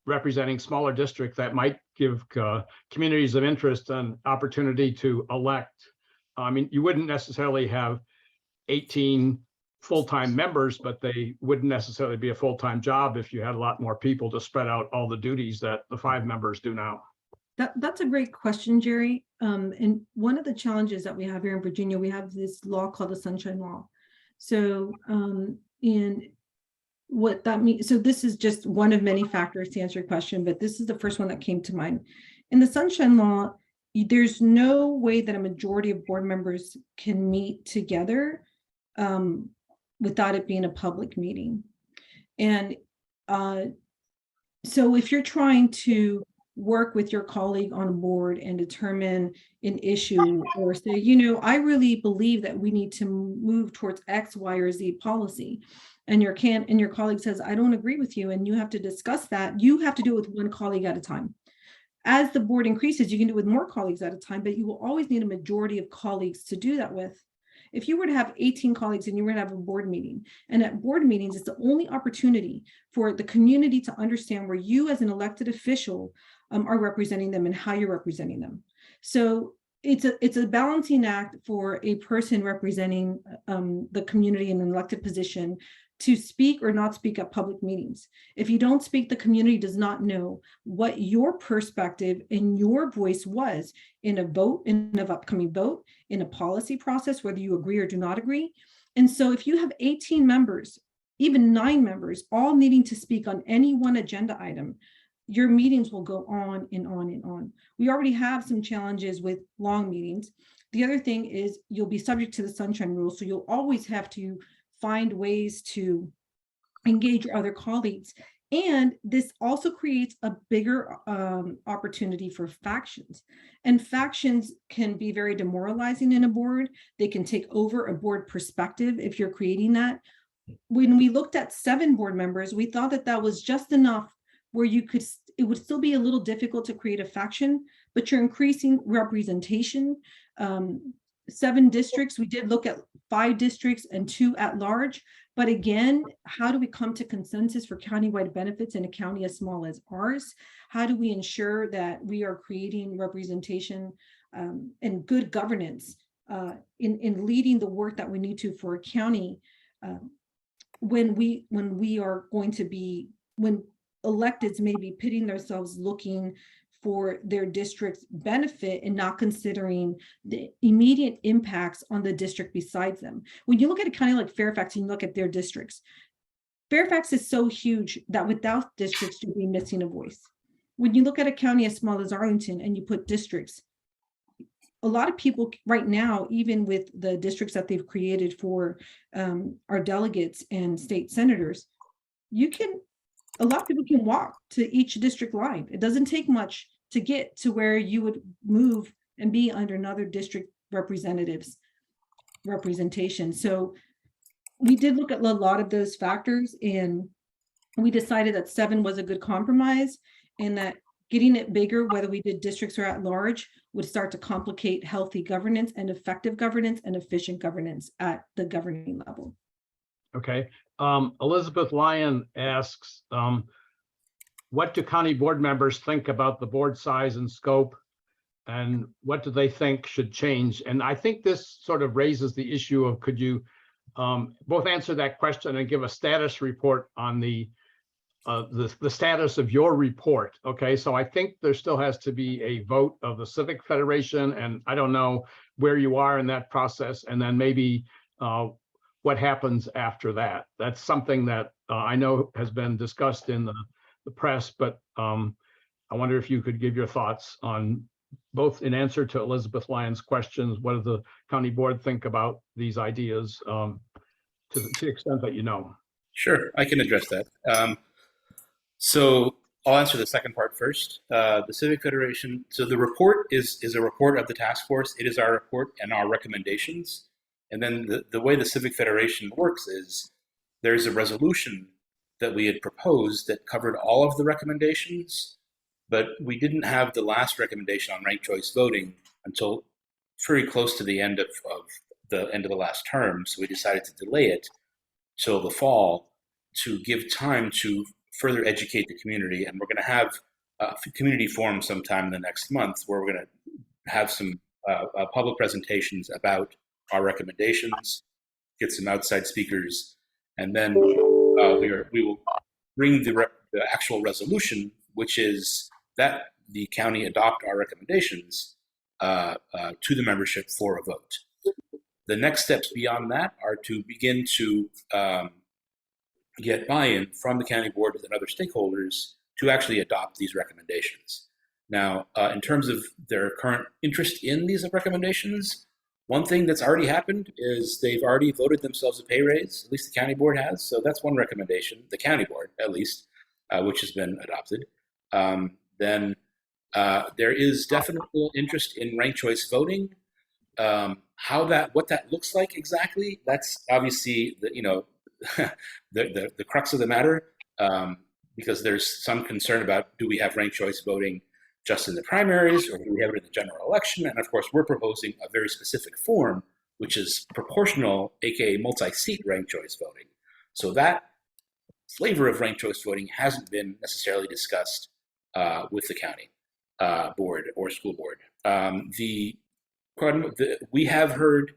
representing smaller districts, that might give communities of interest an opportunity to elect. I mean, you wouldn't necessarily have 18 full-time members, but they wouldn't necessarily be a full-time job if you had a lot more people to spread out all the duties that the 5 members do now. That's a great question, Jerry. And one of the challenges that we have here in Virginia, we have this law called the Sunshine Law. So, and what that means, so this is just one of many factors to answer your question, but this is the first one that came to mind. In the Sunshine Law, there's no way that a majority of board members can meet together without it being a public meeting. And so if you're trying to work with your colleague on a board and determine an issue or say, I really believe that we need to move towards X, Y, or Z policy, and your colleague says, I don't agree with you, and you have to discuss that, you have to do it with one colleague at a time. As the board increases, you can do it with more colleagues at a time, but you will always need a majority of colleagues to do that with. If you were to have 18 colleagues and you were to have a board meeting, and at board meetings, it's the only opportunity for the community to understand where you as an elected official are representing them and how you're representing them. So it's a balancing act for a person representing the community in an elected position to speak or not speak at public meetings. If you don't speak, the community does not know what your perspective and your voice was in a vote, in an upcoming vote, in a policy process, whether you agree or do not agree. And so if you have 18 members, even 9 members, all needing to speak on any one agenda item, your meetings will go on and on and on. We already have some challenges with long meetings. The other thing is you'll be subject to the sunshine rule. So you'll always have to find ways to engage your other colleagues. And this also creates a bigger opportunity for factions. And factions can be very demoralizing in a board. They can take over a board perspective if you're creating that. When we looked at 7 board members, we thought that that was just enough where it would still be a little difficult to create a faction, but you're increasing representation. 7 districts, we did look at 5 districts and 2 at large. But again, how do we come to consensus for countywide benefits in a county as small as ours? How do we ensure that we are creating representation and good governance in leading the work that we need to for a county when electeds may be pitting themselves looking for their district's benefit and not considering the immediate impacts on the district besides them. When you look at a county like Fairfax and you look at their districts, Fairfax is so huge that without districts, you'd be missing a voice. When you look at a county as small as Arlington and you put districts, a lot of people right now, even with the districts that they've created for our delegates and state senators, a lot of people can walk to each district line. It doesn't take much to get to where you would move and be under another district representative's representation. So we did look at a lot of those factors, and we decided that 7 was a good compromise, and that getting it bigger, whether we did districts or at large, would start to complicate healthy governance and effective governance and efficient governance at the governing level. Okay. Elizabeth Lyon asks, what do county board members think about the board size and scope? And what do they think should change? And I think this sort of raises the issue of, could you both answer that question and give a status report on the status of your report? Okay, so I think there still has to be a vote of the Civic Federation, and I don't know where you are in that process, and then maybe what happens after that. That's something that I know has been discussed in the press, but I wonder if you could give your thoughts on both in answer to Elizabeth Lyon's questions. What does the county board think about these ideas to the extent that you know? Sure, I can address that. So I'll answer the second part first. The Civic Federation, so the report is a report of the task force. It is our report and our recommendations. And then the way the Civic Federation works is there's a resolution that we had proposed that covered all of the recommendations, but we didn't have the last recommendation on ranked choice voting until very close to the end of the last term. So we decided to delay it till the fall to give time to further educate the community. And we're going to have a community forum sometime in the next month where we're going to have some public presentations about our recommendations, get some outside speakers, and then we will bring the actual resolution, which is that the county adopt our recommendations to the membership for a vote. The next steps beyond that are to begin to get buy-in from the county board and other stakeholders to actually adopt these recommendations. Now, in terms of their current interest in these recommendations, one thing that's already happened is they've already voted themselves a pay raise, at least the county board has. So that's one recommendation, the county board at least, which has been adopted. Then there is definitely interest in ranked choice voting. What that looks like exactly, that's obviously the crux of the matter, because there's some concern about, do we have ranked choice voting just in the primaries, or do we have it in the general election? And of course, we're proposing a very specific form, which is proportional, aka multi-seat ranked choice voting. So that flavor of ranked choice voting hasn't been necessarily discussed with the county board or school board. We have heard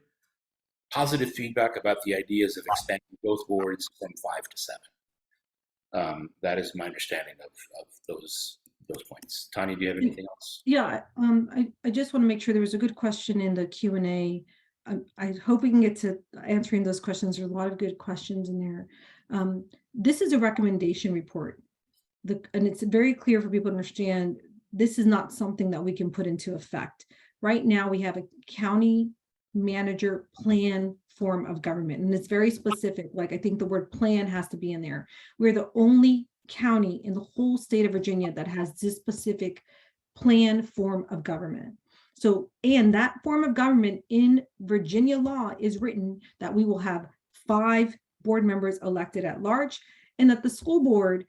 positive feedback about the ideas of expanding both boards from 5 to 7. That is my understanding of those points. Tanya, do you have anything else? Yeah, I just want to make sure there was a good question in the Q&A. I hope we can get to answering those questions. There are a lot of good questions in there. This is a recommendation report. And it's very clear for people to understand this is not something that we can put into effect. Right now, we have a county manager plan form of government, and it's very specific. Like, I think the word plan has to be in there. We're the only county in the whole state of Virginia that has this specific plan form of government. So, and that form of government in Virginia law is written that we will have 5 board members elected at large, and that the school board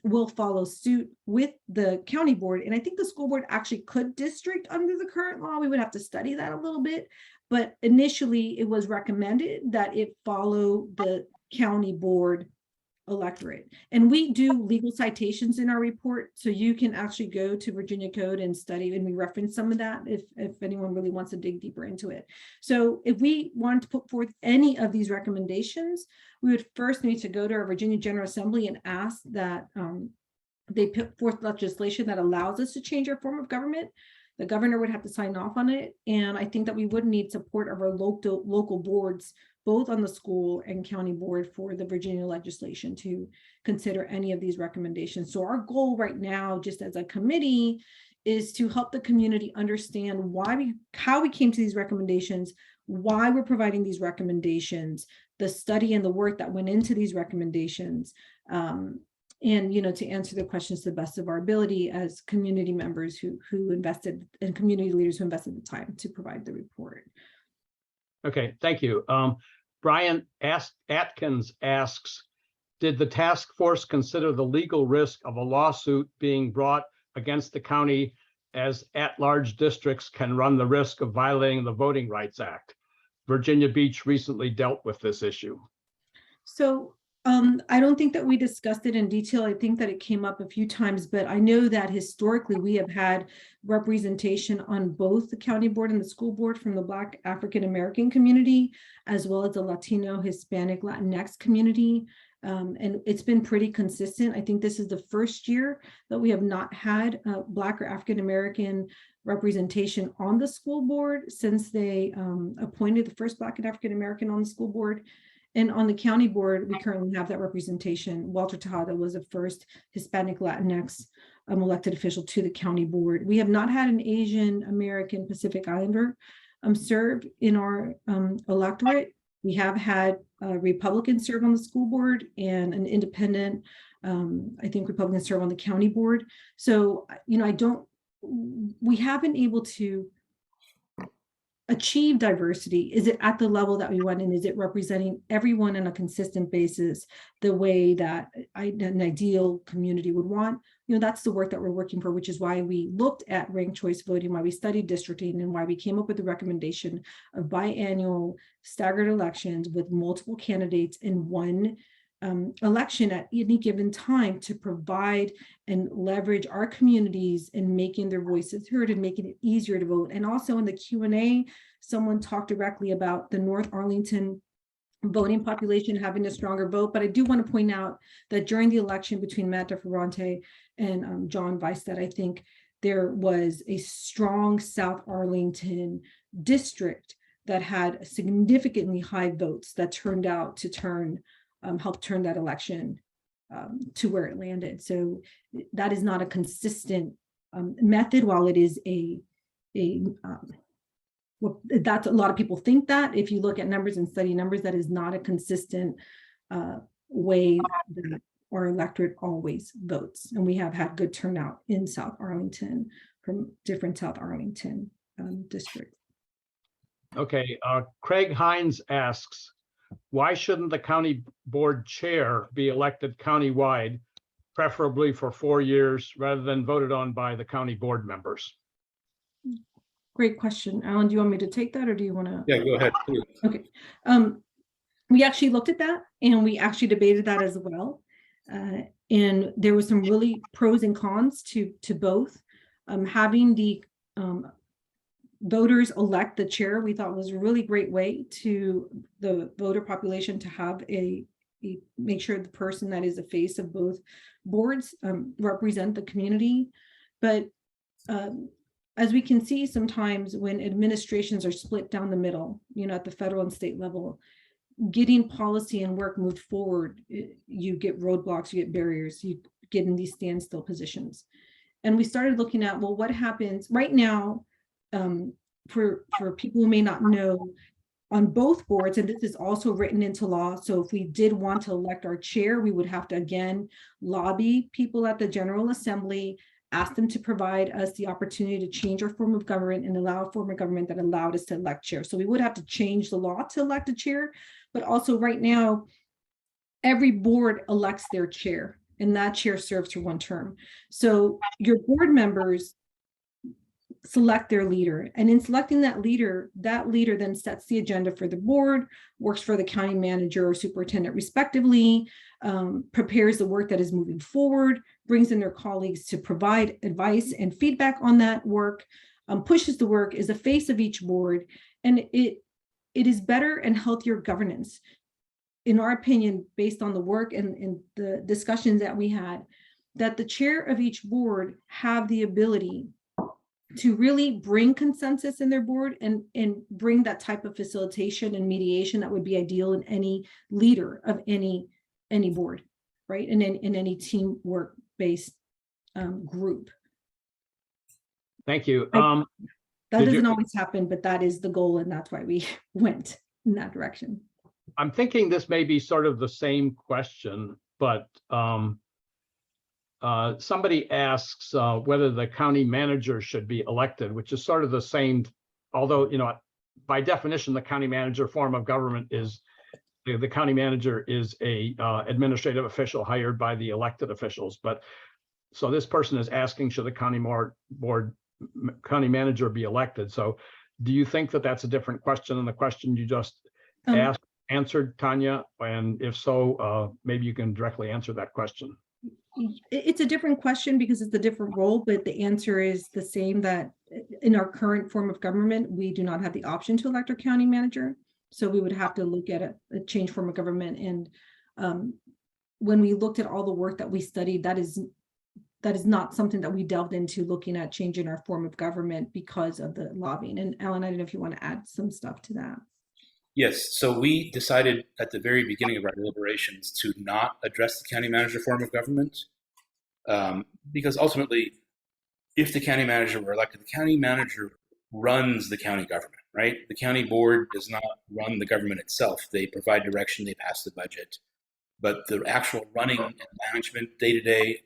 will follow suit with the county board. And I think the school board actually could district under the current law. We would have to study that a little bit, but initially it was recommended that it follow the county board electorate. And we do legal citations in our report, so you can actually go to Virginia Code and study, and we reference some of that if anyone really wants to dig deeper into it. So if we want to put forth any of these recommendations, we would first need to go to our Virginia General Assembly and ask that they put forth legislation that allows us to change our form of government. The governor would have to sign off on it, and I think that we would need support of our local boards, both on the school and county board, for the Virginia legislation to consider any of these recommendations. So our goal right now, just as a committee, is to help the community understand how we came to these recommendations, why we're providing these recommendations, the study and the work that went into these recommendations, and to answer the questions to the best of our ability as community members who invested, and community leaders who invested the time to provide the report. Okay, thank you. Brian Atkins asks, did the task force consider the legal risk of a lawsuit being brought against the county, as at-large districts can run the risk of violating the Voting Rights Act? Virginia Beach recently dealt with this issue. So I don't think that we discussed it in detail. I think that it came up a few times, but I know that historically we have had representation on both the county board and the school board from the Black African American community, as well as the Latino, Hispanic, Latinx community. And it's been pretty consistent. I think this is the first year that we have not had Black or African American representation on the school board since they appointed the first Black and African American on the school board. And on the county board, we currently have that representation. Walter Tejada was the first Hispanic Latinx elected official to the county board. We have not had an Asian American Pacific Islander serve in our electorate. We have had Republicans serve on the school board and an independent, I think Republicans serve on the county board. So, we haven't been able to achieve diversity. Is it at the level that we want, and is it representing everyone on a consistent basis the way that an ideal community would want? That's the work that we're working for, which is why we looked at ranked choice voting, why we studied districting, and why we came up with the recommendation of biannual staggered elections with multiple candidates in one election at any given time to provide and leverage our communities in making their voices heard and making it easier to vote. And also in the Q&A, someone talked directly about the North Arlington voting population having a stronger vote. But I do want to point out that during the election between Matt DeFerrante and John Weisstedt, I think there was a strong South Arlington district that had significantly high votes that turned out to help turn that election to where it landed. So that is not a consistent method. While it is that's a lot of people think that if you look at numbers and study numbers, that is not a consistent way that our electorate always votes. And we have had good turnout in South Arlington from different South Arlington districts. Okay, Craig Hines asks, why shouldn't the county board chair be elected countywide, preferably for 4 years, rather than voted on by the county board members? Great question. Alan, do you want me to take that, or do you want to? Yeah, go ahead, please. Okay. We actually looked at that, and we actually debated that as well. And there was some really pros and cons to both. Having the voters elect the chair, we thought was a really great way to the voter population to have make sure the person that is the face of both boards represent the community. But as we can see sometimes when administrations are split down the middle, at the federal and state level, getting policy and work moved forward, you get roadblocks, you get barriers, you get in these standstill positions. And we started looking at, well, what happens right now for people who may not know, on both boards, and this is also written into law. So if we did want to elect our chair, we would have to, again, lobby people at the General Assembly, ask them to provide us the opportunity to change our form of government and allow a form of government that allowed us to elect chair. So we would have to change the law to elect a chair, but also right now, every board elects their chair, and that chair serves for 1 term. So your board members select their leader, and in selecting that leader then sets the agenda for the board, works for the county manager or superintendent respectively, prepares the work that is moving forward, brings in their colleagues to provide advice and feedback on that work, pushes the work, is the face of each board, and it is better and healthier governance, in our opinion, based on the work and the discussions that we had, that the chair of each board have the ability to really bring consensus in their board and bring that type of facilitation and mediation that would be ideal in any leader of any board, right? And in any teamwork based group. Thank you. That doesn't always happen, but that is the goal, and that's why we went in that direction. I'm thinking this may be sort of the same question, but somebody asks whether the county manager should be elected, which is sort of the same, although, by definition, the county manager form of government is, the county manager is a administrative official hired by the elected officials. But so this person is asking, should the county manager be elected? So do you think that that's a different question than the question you just asked? answered, Tanya? And if so, maybe you can directly answer that question. It's a different question because it's a different role, but the answer is the same, that in our current form of government, we do not have the option to elect our county manager. So we would have to look at a change form of government. And when we looked at all the work that we studied, that is not something that we delved into, looking at changing our form of government because of the lobbying. And Alan, I don't know if you want to add some stuff to that. Yes, so we decided at the very beginning of our deliberations to not address the county manager form of government, because ultimately, if the county manager were elected, the county manager runs the county government, right? The county board does not run the government itself. They provide direction, they pass the budget, but the actual running and management day-to-day,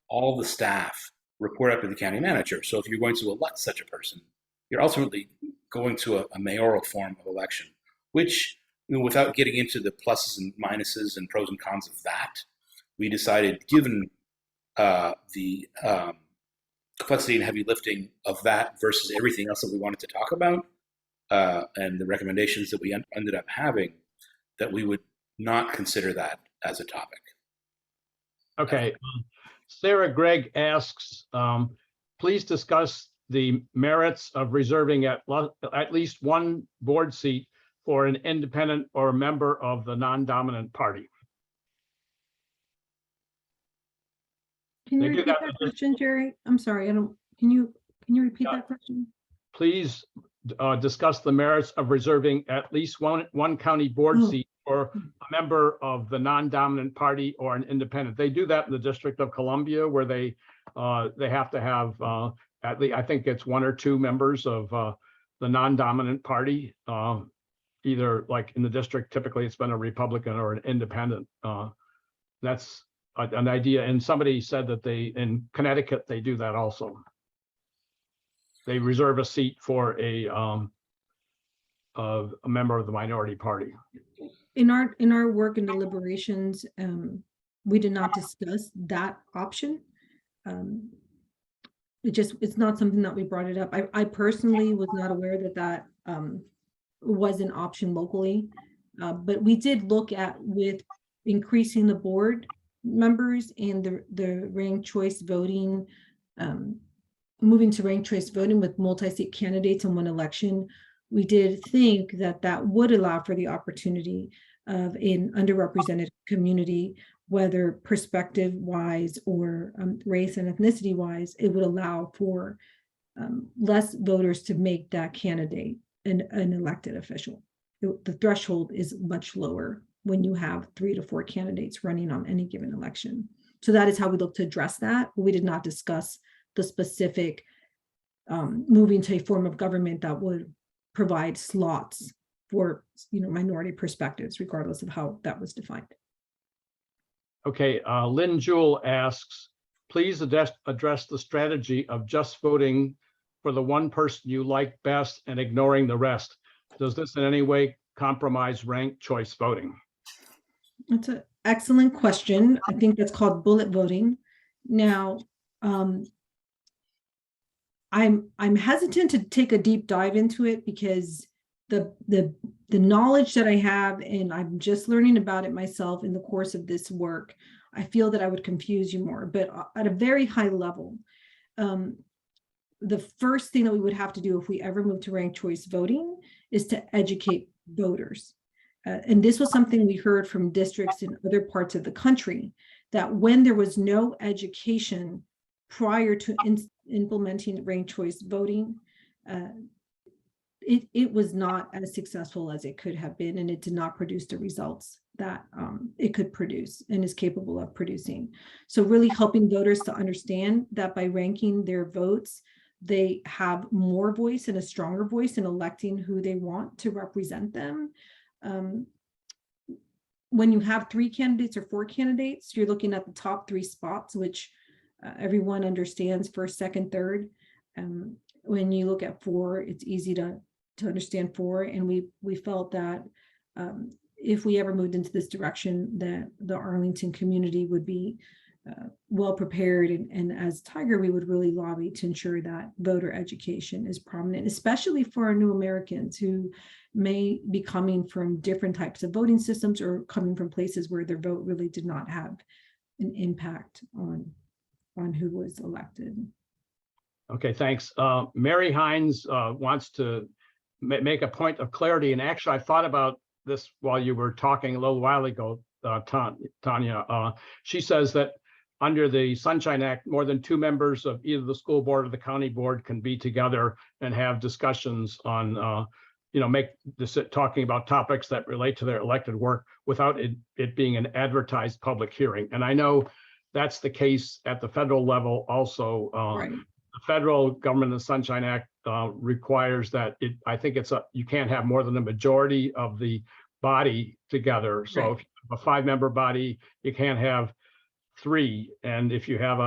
all the staff report up to the county manager. So if you're going to elect such a person, you're ultimately going to a mayoral form of election, which, without getting into the pluses and minuses and pros and cons of that, we decided, given the complexity and heavy lifting of that versus everything else that we wanted to talk about, and the recommendations that we ended up having, that we would not consider that as a topic. Okay. Sarah Gregg asks, please discuss the merits of reserving at least one board seat for an independent or a member of the non-dominant party. Can you They do repeat that that question, Jerry? I'm sorry, can you repeat that question? Please discuss the merits of reserving at least one county board seat for a member of the non-dominant party or an independent. They do that in the District of Columbia, where they have to have at least, I think it's 1 or 2 members of the non-dominant party. Either, like in the district, typically it's been a Republican or an independent. That's an idea. And somebody said that in Connecticut, they do that also. They reserve a seat for a member of the minority party. In our work and deliberations, we did not discuss that option. It's not something that we brought it up. I personally was not aware that was an option locally, but we did look at, with increasing the board members and the ranked choice voting, moving to ranked choice voting with multi-seat candidates in one election. We did think that would allow for the opportunity of an underrepresented community, whether perspective wise or race and ethnicity wise, it would allow for less voters to make that candidate an elected official. The threshold is much lower when you have 3 to 4 candidates running on any given election. So that is how we look to address that. We did not discuss the specific moving to a form of government that would provide slots for minority perspectives, regardless of how that was defined. Okay, Lynn Jewell asks, please address the strategy of just voting for the one person you like best and ignoring the rest. Does this in any way compromise ranked choice voting? That's an excellent question. I think that's called bullet voting. Now, I'm hesitant to take a deep dive into it because the knowledge that I have, and I'm just learning about it myself in the course of this work, I feel that I would confuse you more. But at a very high level, the first thing that we would have to do if we ever move to ranked choice voting is to educate voters. And this was something we heard from districts in other parts of the country, that when there was no education prior to implementing ranked choice voting, it was not as successful as it could have been, and it did not produce the results that it could produce and is capable of producing. So really helping voters to understand that by ranking their votes, they have more voice and a stronger voice in electing who they want to represent them. When you have 3 candidates or 4 candidates, you're looking at the top 3 spots, which everyone understands: first, second, third. When you look at 4, it's easy to understand 4. And we felt that if we ever moved into this direction, that the Arlington community would be well prepared, and as Tiger, we would really lobby to ensure that voter education is prominent, especially for our new Americans who may be coming from different types of voting systems or coming from places where their vote really did not have an impact on who was elected. Okay, thanks. Mary Hines wants to make a point of clarity, and actually I thought about this while you were talking a little while ago, Tanya. She says that under the Sunshine Act, more than 2 members of either the school board or the county board can be together and have discussions on, talking about topics that relate to their elected work without it being an advertised public hearing. And I know that's the case at the federal level also. Right. The federal government and Sunshine Act requires that you can't have more than a majority of the body together. So if you have a 5-member body, you can't have 3. And if you have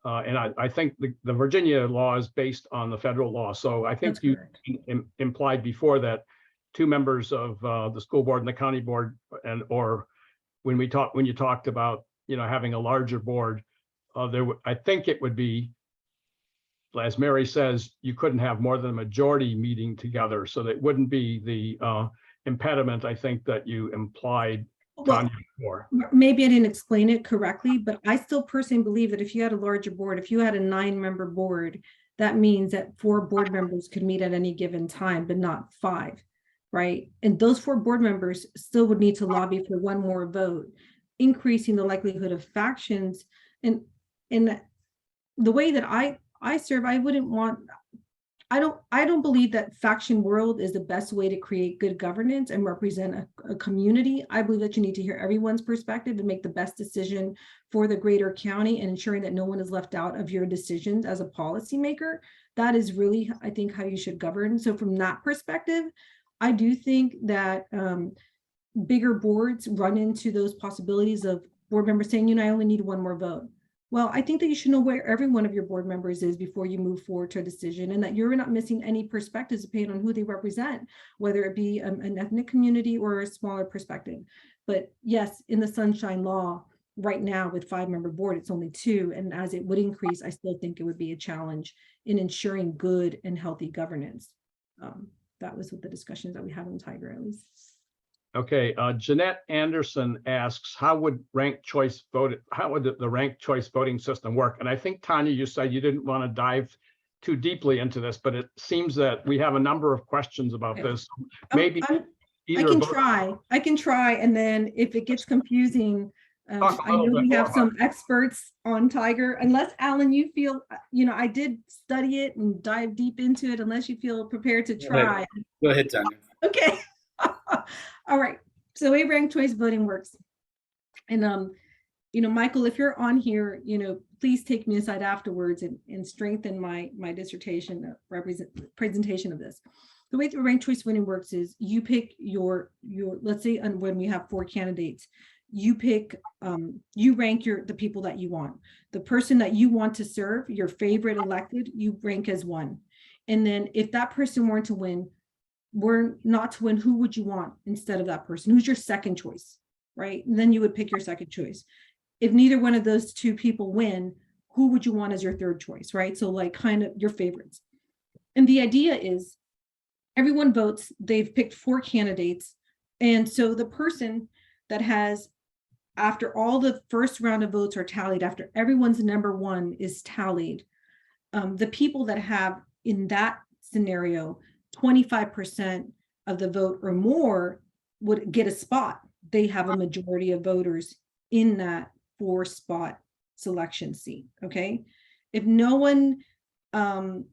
I think the Virginia law is based on the federal law. So I think you implied before that 2 members of the school board and the county board, or when you talked about having a larger board, I think it would be, as Mary says, you couldn't have more than a majority meeting together. So that wouldn't be the impediment, I think, that you implied, Tanya, before. Maybe I didn't explain it correctly, but I still personally believe that if you had a larger board, if you had a 9-member board, that means that 4 board members could meet at any given time, but not 5, right? And those 4 board members still would need to lobby for 1 more vote, increasing the likelihood of factions. And in the way that I serve, I don't believe that faction world is the best way to create good governance and represent a community. I believe that you need to hear everyone's perspective and make the best decision for the greater county, and ensuring that no one is left out of your decisions as a policymaker. That is really, I think, how you should govern. So from that perspective, I do think that bigger boards run into those possibilities of board members saying, I only need 1 more vote. Well, I think that you should know where every one of your board members is before you move forward to a decision, and that you're not missing any perspectives depending on who they represent, whether it be an ethnic community or a smaller perspective. But yes, in the Sunshine Law, right now with 5-member board, it's only 2. And as it would increase, I still think it would be a challenge in ensuring good and healthy governance. That was what the discussions that we had on Tiger, at least. Okay, Jeanette Anderson asks, how would the ranked choice voting system work? And I think, Tanya, you said you didn't want to dive too deeply into this, but it seems that we have a number of questions about this. Maybe I can try, and then if it gets confusing, I know we have some experts on Tiger. Unless, Alan, you feel, I did study it and dive deep into it, unless you feel prepared to try. Go ahead, Tanya. Okay. All right. So the way ranked choice voting works. And, Michael, if you're on here, please take me aside afterwards and strengthen my dissertation presentation of this. The way the ranked choice voting works is you pick your let's say when we have 4 candidates, you pick, you rank the people that you want. The person that you want to serve, your favorite elected, you rank as 1. And then if that person weren't to win, who would you want instead of that person? Who's your second choice, right? And then you would pick your second choice. If neither one of those 2 people win, who would you want as your third choice, right? So like kind of your favorites. And the idea is everyone votes, they've picked 4 candidates. And so the person that has, after all the first round of votes are tallied, after everyone's number 1 is tallied, the people that have in that scenario 25% of the vote or more would get a spot. They have a majority of voters in that 4-spot selection seat. Okay. If no one, and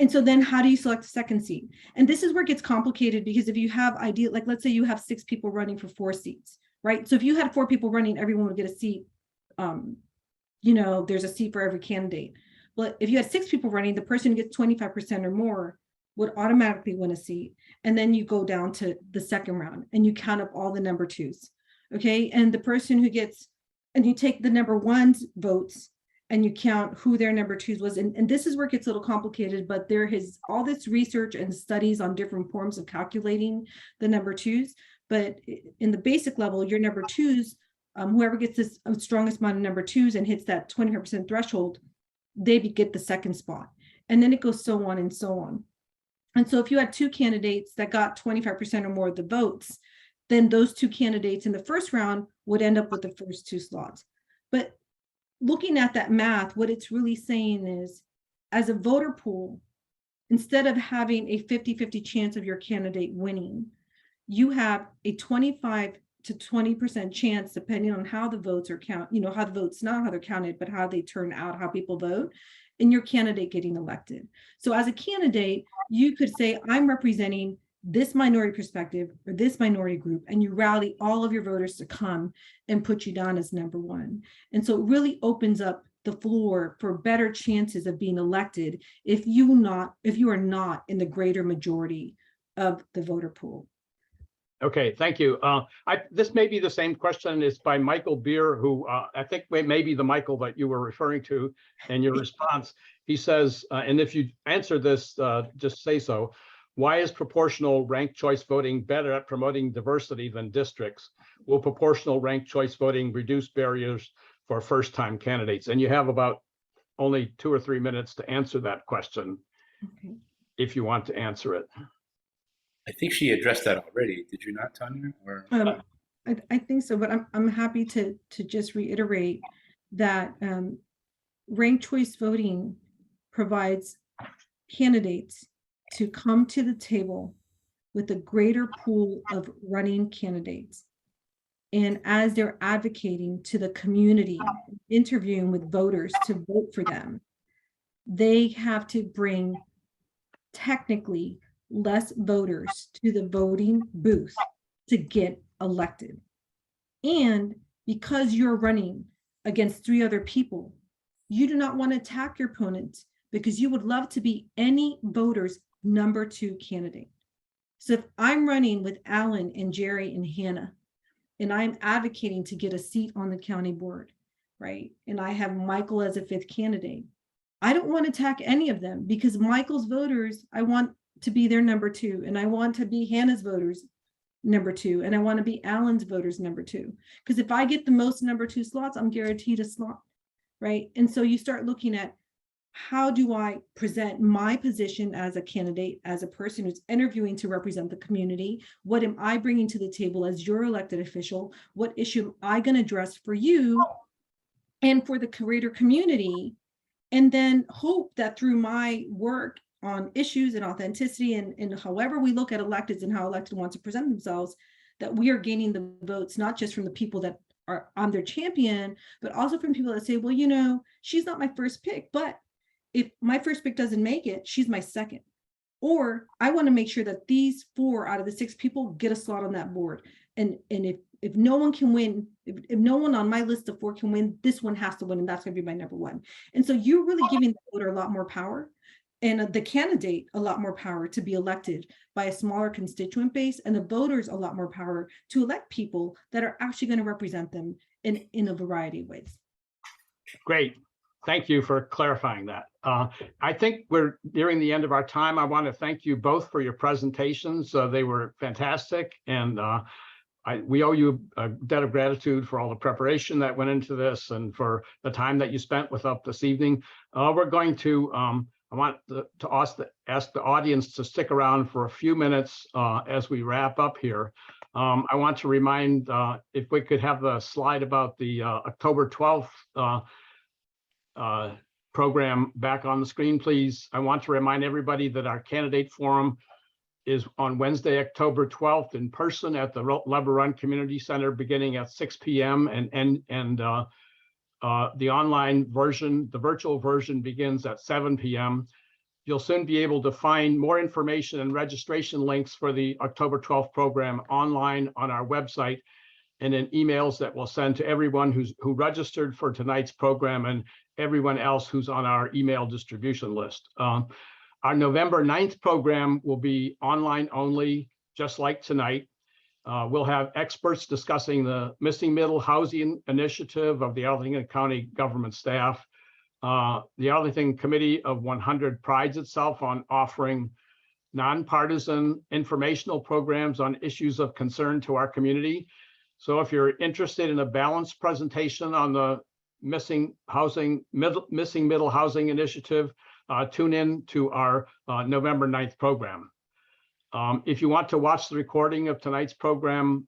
so then how do you select the second seat? And this is where it gets complicated, because if you have like let's say you have 6 people running for 4 seats, right? So if you had 4 people running, everyone would get a seat. There's a seat for every candidate. But if you had 6 people running, the person who gets 25% or more would automatically win a seat. And then you go down to the second round and you count up all the number 2s. Okay. And the person who gets, and you take the number 1's votes and you count who their number 2s was. And this is where it gets a little complicated, but there is all this research and studies on different forms of calculating the number 2s. But in the basic level, your number 2s whoever gets this strongest amount of number twos and hits that 25% threshold, they get the second spot. And then it goes so on and so on. And so if you had two candidates that got 25% or more of the votes, then those two candidates in the first round would end up with the first two slots. But looking at that math, what it's really saying is, as a voter pool, instead of having a 50-50 chance of your candidate winning, you have a 25 to 20% chance, depending on how the votes are counted, how the votes, not how they're counted, but how they turn out, how people vote, and your candidate getting elected. So as a candidate, you could say, I'm representing this minority perspective or this minority group, and you rally all of your voters to come and put you down as number one. And so it really opens up the floor for better chances of being elected if you are not in the greater majority of the voter pool. Okay, thank you. This may be the same question. It's by Michael Beer, who I think may be the Michael that you were referring to in your response. He says, and if you answer this, just say so. Why is proportional ranked choice voting better at promoting diversity than districts? Will proportional ranked choice voting reduce barriers for first-time candidates? And you have about only 2 or 3 minutes to answer that question, Okay. if you want to answer it. I think she addressed that already. Did you not, Tanya? Or I think so, but I'm happy to just reiterate that ranked choice voting provides candidates to come to the table with a greater pool of running candidates. And as they're advocating to the community, interviewing with voters to vote for them, they have to bring technically less voters to the voting booth to get elected. And because you're running against 3 other people, you do not want to attack your opponent because you would love to be any voter's number 2 candidate. So if I'm running with Alan and Jerry and Hannah, and I'm advocating to get a seat on the county board, right? And I have Michael as a 5th candidate, I don't want to attack any of them because Michael's voters, I want to be their number 2, and I want to be Hannah's voters number 2, and I want to be Alan's voters number 2. Because if I get the most number 2 slots, I'm guaranteed a slot, right? And so you start looking at, how do I present my position as a candidate, as a person who's interviewing to represent the community? What am I bringing to the table as your elected official? What issue am I going to address for you and for the greater community? And then hope that through my work on issues and authenticity and however we look at electeds and how elected want to present themselves, that we are gaining the votes, not just from the people that are on their champion, but also from people that say, well, she's not my first pick, but if my first pick doesn't make it, she's my second. Or I want to make sure that these 4 out of the 6 people get a slot on that board. And if no one can win, if no one on my list of 4 can win, this one has to win, and that's going to be my number 1. And so you're really giving the voter a lot more power, and the candidate a lot more power to be elected by a smaller constituent base, and the voters a lot more power to elect people that are actually going to represent them in a variety of ways. Great. Thank you for clarifying that. I think we're nearing the end of our time. I want to thank you both for your presentations. They were fantastic, and we owe you a debt of gratitude for all the preparation that went into this and for the time that you spent with us this evening. We're going to, I want to ask the audience to stick around for a few minutes as we wrap up here. I want to remind, if we could have the slide about the October 12th program back on the screen, please. I want to remind everybody that our candidate forum is on Wednesday, October 12th in person at the Lever Run Community Center beginning at 6 p.m. and the online version, the virtual version, begins at 7 p.m. You'll soon be able to find more information and registration links for the October 12th program online on our website and in emails that we'll send to everyone who registered for tonight's program and everyone else who's on our email distribution list. Our November 9th program will be online only, just like tonight. We'll have experts discussing the Missing Middle Housing Initiative of the Arlington County government staff. The Arlington Committee of 100 prides itself on offering nonpartisan informational programs on issues of concern to our community. So if you're interested in a balanced presentation on the missing middle housing initiative, tune in to our November 9th program. If you want to watch the recording of tonight's program,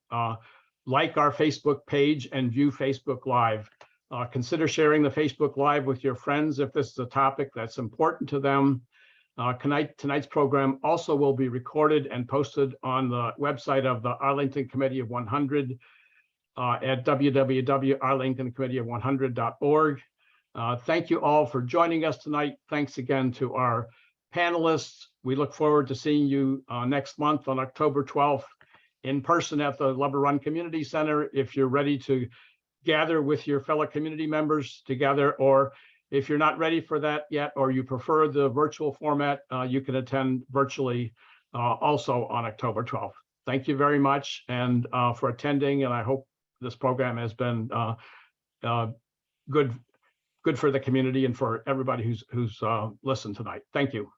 like our Facebook page and view Facebook Live. Consider sharing the Facebook Live with your friends if this is a topic that's important to them. Tonight's program also will be recorded and posted on the website of the Arlington Committee of 100 at www.arlingtoncommittee100.org. Thank you all for joining us tonight. Thanks again to our panelists. We look forward to seeing you next month on October 12th in person at the Lubber Run Community Center. If you're ready to gather with your fellow community members together, or if you're not ready for that yet, or you prefer the virtual format, you can attend virtually also on October 12th. Thank you very much and for attending, and I hope this program has been good for the community and for everybody who's listened tonight. Thank you.